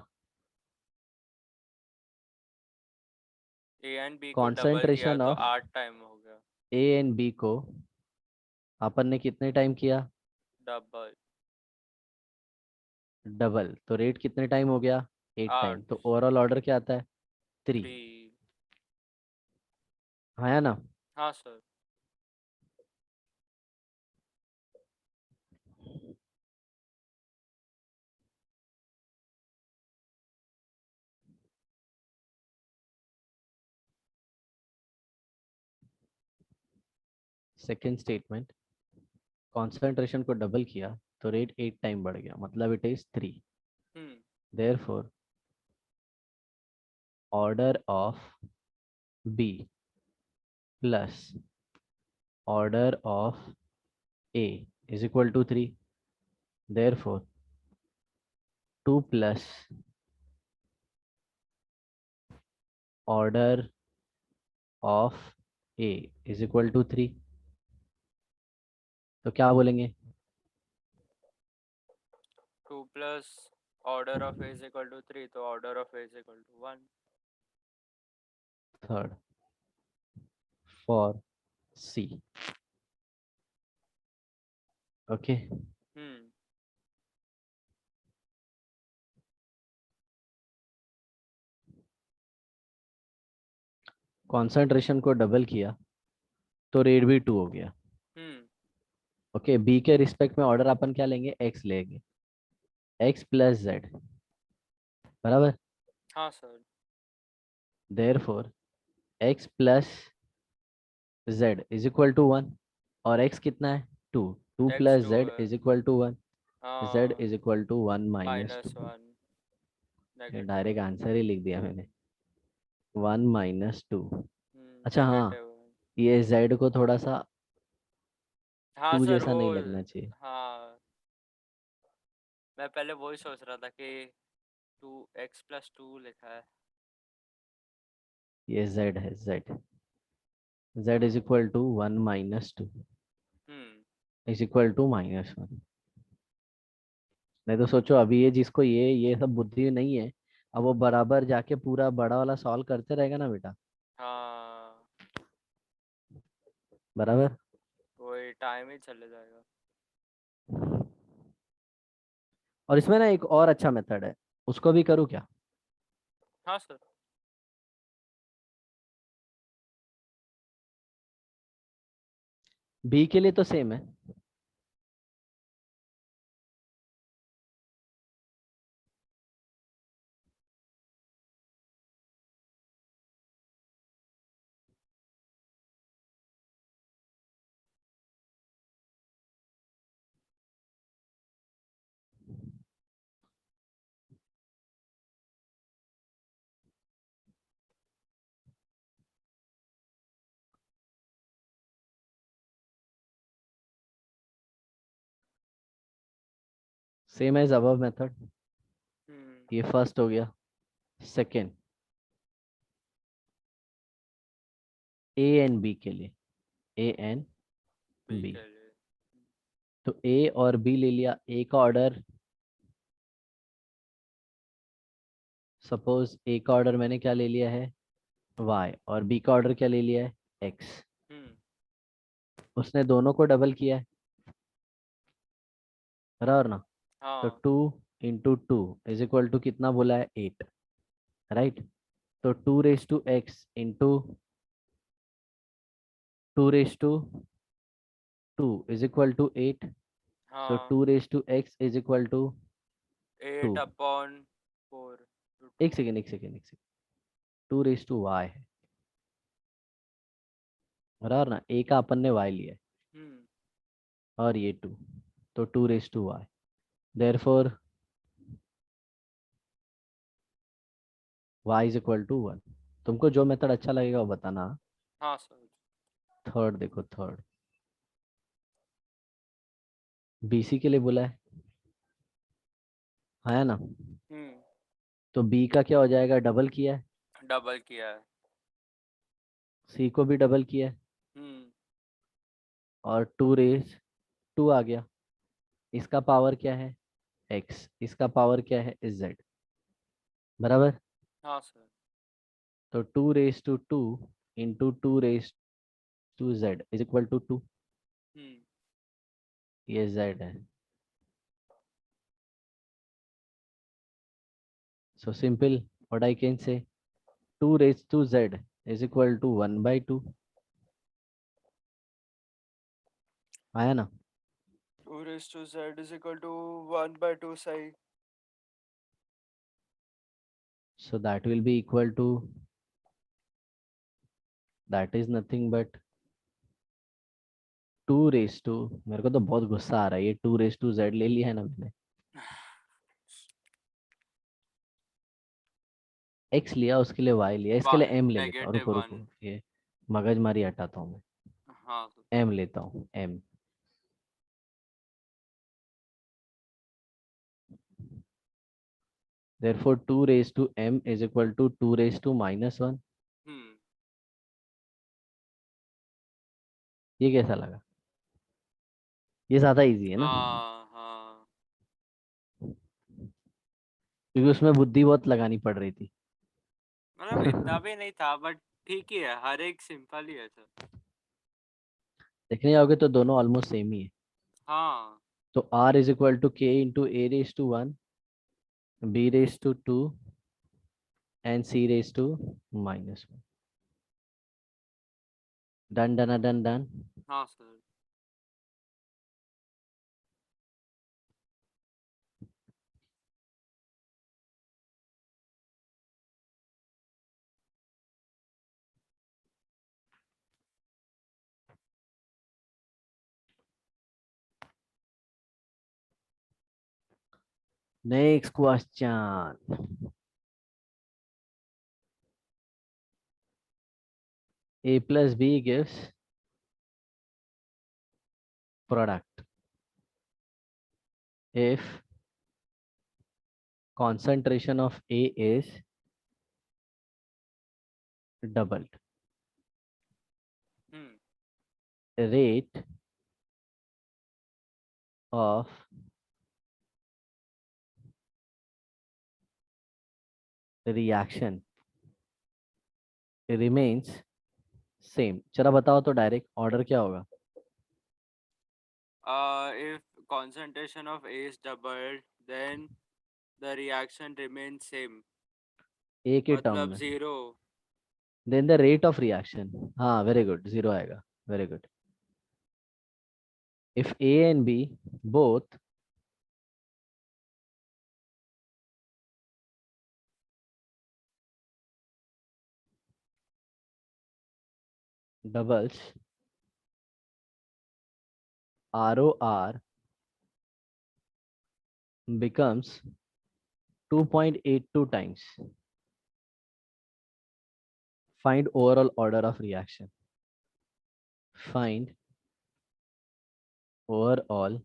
ए एंड बी को डबल किया कॉन्सेंट्रेशन तो ऑफ 8 टाइम हो गया। ए एंड बी को अपन ने कितने टाइम किया, डबल। डबल, तो रेट कितने टाइम हो गया, 8 टाइम, 8। तो ओवरऑल ऑर्डर क्या आता है, 3। 3। हाँ या ना। हाँ सर। सेकेंड स्टेटमेंट, कॉन्सेंट्रेशन को डबल किया तो रेट 8 टाइम बढ़ गया, मतलब it is 3। Hmm. Therefore order of B plus order of A is equal to 3। Therefore 2 plus order of A is equal to 3। तो क्या बोलेंगे, 2 plus order of A is equal to 3, तो order of A is equal to 1। Third for C. Okay, hmm. Concentration को double किया तो rate भी 2 हो गया। हम्म। ओके, बी के रिस्पेक्ट में ऑर्डर अपन क्या लेंगे, एक्स लेंगे, एक्स प्लस जेड, बराबर। हाँ sir. Therefore X plus Z is equal to 1, और एक्स कितना है, 2, 2 एक्स प्लस 2 जेड है। इज इक्वल टू 1, जेड हाँ। Is equal to 1 minus minus 2। 1। Negative. Direct answer ही लिख दिया मैंने, 1 माइनस 2। अच्छा हाँ, नेगेटिव। ये जेड को थोड़ा सा हाँ 2 सर जैसा वो। नहीं लगना चाहिए, हाँ, मैं पहले वही सोच रहा था कि 2x+2 लिखा है। ये जेड है, Z, Z is equal to 1 minus 2 hmm. Is equal to -1। नहीं तो सोचो अभी ये जिसको ये सब बुद्धि नहीं है, अब वो बराबर जाके पूरा बड़ा वाला सॉल्व करते रहेगा ना बेटा, हाँ, बराबर। वही टाइम ही चले जाएगा। और इसमें ना एक और अच्छा मेथड है, उसको भी करूँ क्या, हाँ सर। बी के लिए तो सेम है, सेम एज अबव मेथड। हम्म। ये फर्स्ट हो गया। सेकंड, ए एंड बी के लिए, ए एंड बी बी, के लिए। तो ए और बी ले लिया, ए का ऑर्डर, सपोज ए का ऑर्डर मैंने क्या ले लिया है, वाई, और बी का ऑर्डर क्या ले लिया है, एक्स। हम्म। उसने दोनों को डबल किया है, बराबर ना। तो हाँ। 2 × 2 इज इक्वल टू कितना बोला है, 8, राइट। तो 2 raise to x into 2 raise to 2 is equal to 8। So हाँ। 2 raise to x is equal to 2। 8/4 एक √2। सेकेंड एक सेकेंड एक सेकेंड, 2 रेज टू y है, बराबर ना, a का अपन ने y लिया है, हम्म। और ये 2, तो 2 raise to y। Therefore y is equal to 1। तुमको जो मेथड अच्छा लगेगा वो बताना। हाँ सर। थर्ड देखो, थर्ड bc के लिए बोला है, हाँ है ना। हम्म। तो b का क्या हो जाएगा, डबल किया है, डबल किया है। सी को भी डबल किया है और 2 आ गया। इसका पावर क्या है? x, इसका पावर क्या है? z, बराबर। हाँ सर। तो 2 into 2 z is equal to 2। हम्म ये z है। So simple, what I can say, 2 z is equal to 1/2। आया ना? 2 z is equal to 1/2 सही। So that will be equal to, that is nothing but 2, मेरे को तो बहुत गुस्सा आ रहा है, ये 2 z ले लिया है ना मैंने। x लिया, उसके लिए y लिया, इसके लिए y m ले लेता हूँ। रुको -1। रुको, ये मगजमारी हटाता हूँ मैं। हाँ सर। m लेता हूँ, m। therefore 2 m is equal to 2 - 1। हम्म ये कैसा लगा? ये ज्यादा इजी है ना, हाँ हाँ। क्योंकि उसमें बुद्धि बहुत लगानी पड़ रही थी। मतलब इतना भी नहीं था बट ठीक ही है, हर एक सिंपल ही है सर। देखने जाओगे तो दोनों ऑलमोस्ट सेम ही है। हाँ। तो r is equal to k into a⁻1, b⁻2 and c⁻−1। Done done done done. हाँ sir. Next question. a plus b gives product if concentration of a is doubled, hmm rate of reaction remains same। चला बताओ तो direct order क्या होगा? if concentration of A is doubled then the reaction remains same, a के term मतलब में। 0। Then the rate of reaction, हाँ very good, 0 आएगा। Very good. If a and b both doubles ROR becomes 2.82 times, find overall order of reaction। Find overall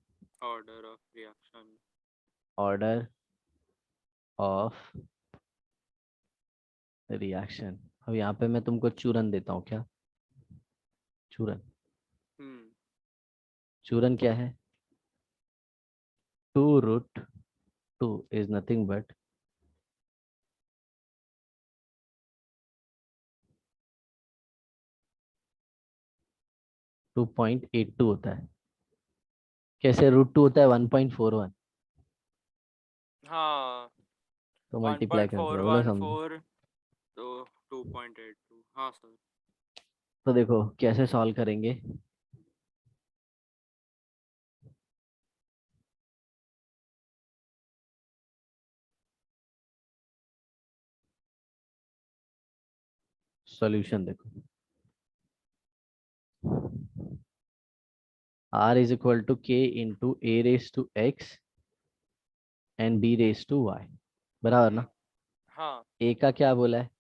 Order of reaction। order of reaction. अब यहाँ पे मैं तुमको चूरन देता हूँ क्या? चूरन, हम्म चूरन क्या है? 2√2 is nothing but 2.82 होता है। कैसे √2 होता है? 1.41। हाँ। तो वन मल्टीप्लाई पॉइंट कर फोर दिया, बोला वन समझे? फोर तो 2.82। हाँ सर। तो देखो कैसे सॉल्व करेंगे। सॉल्यूशन देखो, r is equal to k into a⁻x and b⁻y, बराबर ना? हम्म हाँ a का क्या बोला है?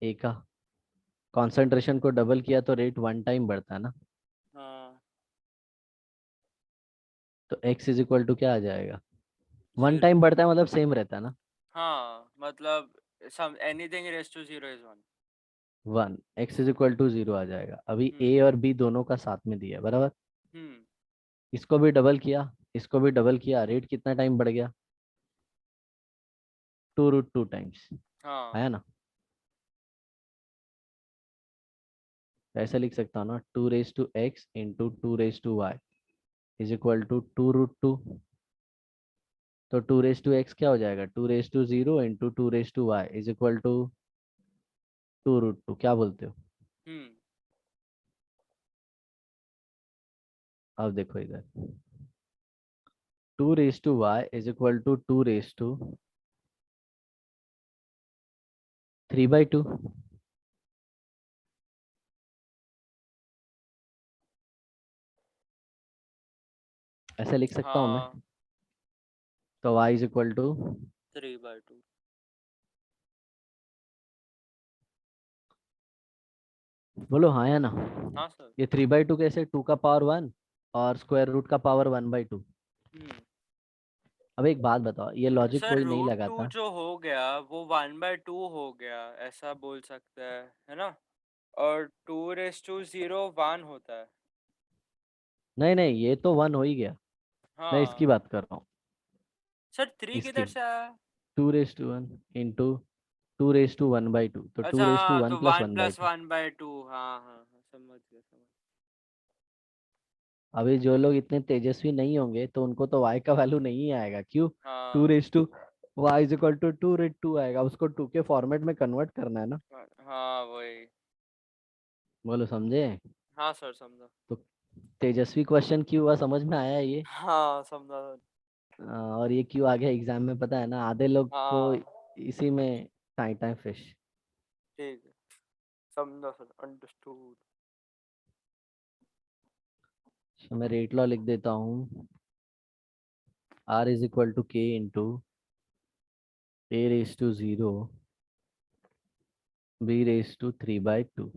a का कॉन्सेंट्रेशन को डबल किया तो रेट 1 टाइम बढ़ता है ना। हाँ। तो x इज इक्वल टू क्या आ जाएगा? 1 0। टाइम बढ़ता है मतलब सेम रहता है ना। हाँ मतलब some anything raise to 0 is 1। 1, x is equal to 0 आ जाएगा। अभी हम्म a और b दोनों का साथ में दिया है, बराबर। हम्म इसको भी डबल किया, इसको भी डबल किया, रेट कितना टाइम बढ़ गया? 2√2 टाइम्स। हाँ आया ना? तो ऐसा लिख सकता हूँ ना, 2 raise to x into 2 raise to y is equal to 2√2। तो 2 रेज टू x क्या हो जाएगा? 2 raise to 0 into 2 raise to y is equal to 2√2। क्या बोलते हो? हम्म अब देखो इधर, 2 raise to y is equal to 2 raise to 3/2। ऐसे लिख सकता हूँ मैं। हाँ तो y इज इक्वल टू, 3/2। बोलो हाँ या ना? हाँ सर। ये 3/2 कैसे? 2 का पावर 1 और स्क्वायर रूट का पावर 1/2। हम्म अब एक बात बताओ, ये लॉजिक सर कोई नहीं रूट टू लगाता। जो हो गया वो 1/2 हो गया, ऐसा बोल सकते हैं, है ना। और 2/0 1 होता है। नहीं नहीं, ये तो 1 हो ही गया। मैं इसकी हाँ बात कर रहा हूँ। सर 3 इसकी किधर से आया? 2 raise to 1 into 2 raise to 1/2, तो टू अच्छा रेज टू हाँ, वन तो plus one one by plus two 1/2, हाँ हाँ हाँ, समझ गया समझ। अभी जो लोग इतने तेजस्वी नहीं होंगे तो उनको तो y का वैल्यू नहीं आएगा। क्यों? टू हाँ raise to y is equal to 2/2 आएगा, उसको 2 के फॉर्मेट में कन्वर्ट करना है ना। हाँ वही। बोलो समझे? हाँ सर समझा। तो तेजस्वी क्वेश्चन क्यों हुआ, समझ में आया ये? हाँ समझा सर। और ये क्यों आ गया एग्जाम में, पता है ना? आधे लोग को हाँ इसी में टाइम टाइम फिश। ठीक है, समझा सर, अंडरस्टूड। तो मैं रेट लॉ लिख देता हूँ। r is equal to k into a raise to 0 b raise to 3/2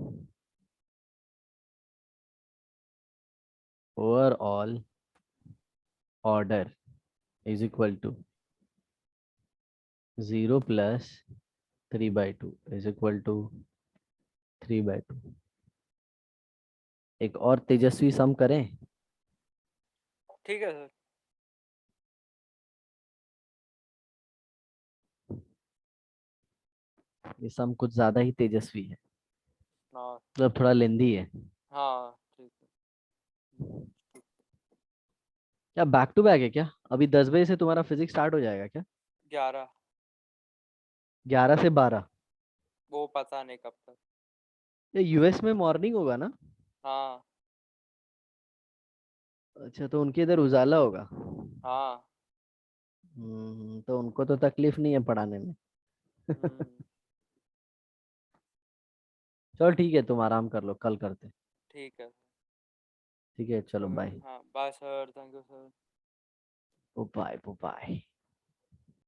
overall order is equal to 0 + 3/2 is equal to 3/2। एक और तेजस्वी सम करें? ठीक है सर। ये सम कुछ ज्यादा ही तेजस्वी है, हाँ मतलब थोड़ा लेंदी है। हाँ ठीक है। ठीक। क्या बैक टू बैक है क्या? अभी 10 बजे से तुम्हारा फिजिक्स स्टार्ट हो जाएगा क्या? 11। 11 से 12? वो पता नहीं कब तक। ये यूएस में मॉर्निंग होगा ना? हाँ अच्छा, तो उनके इधर उजाला होगा। हाँ। तो उनको तो तकलीफ नहीं है पढ़ाने में। हम्म चलो ठीक है, तुम आराम कर लो, कल करते। ठीक है। ठीक है, चलो बाय। हाँ bye sir, thank you sir. Bye bye.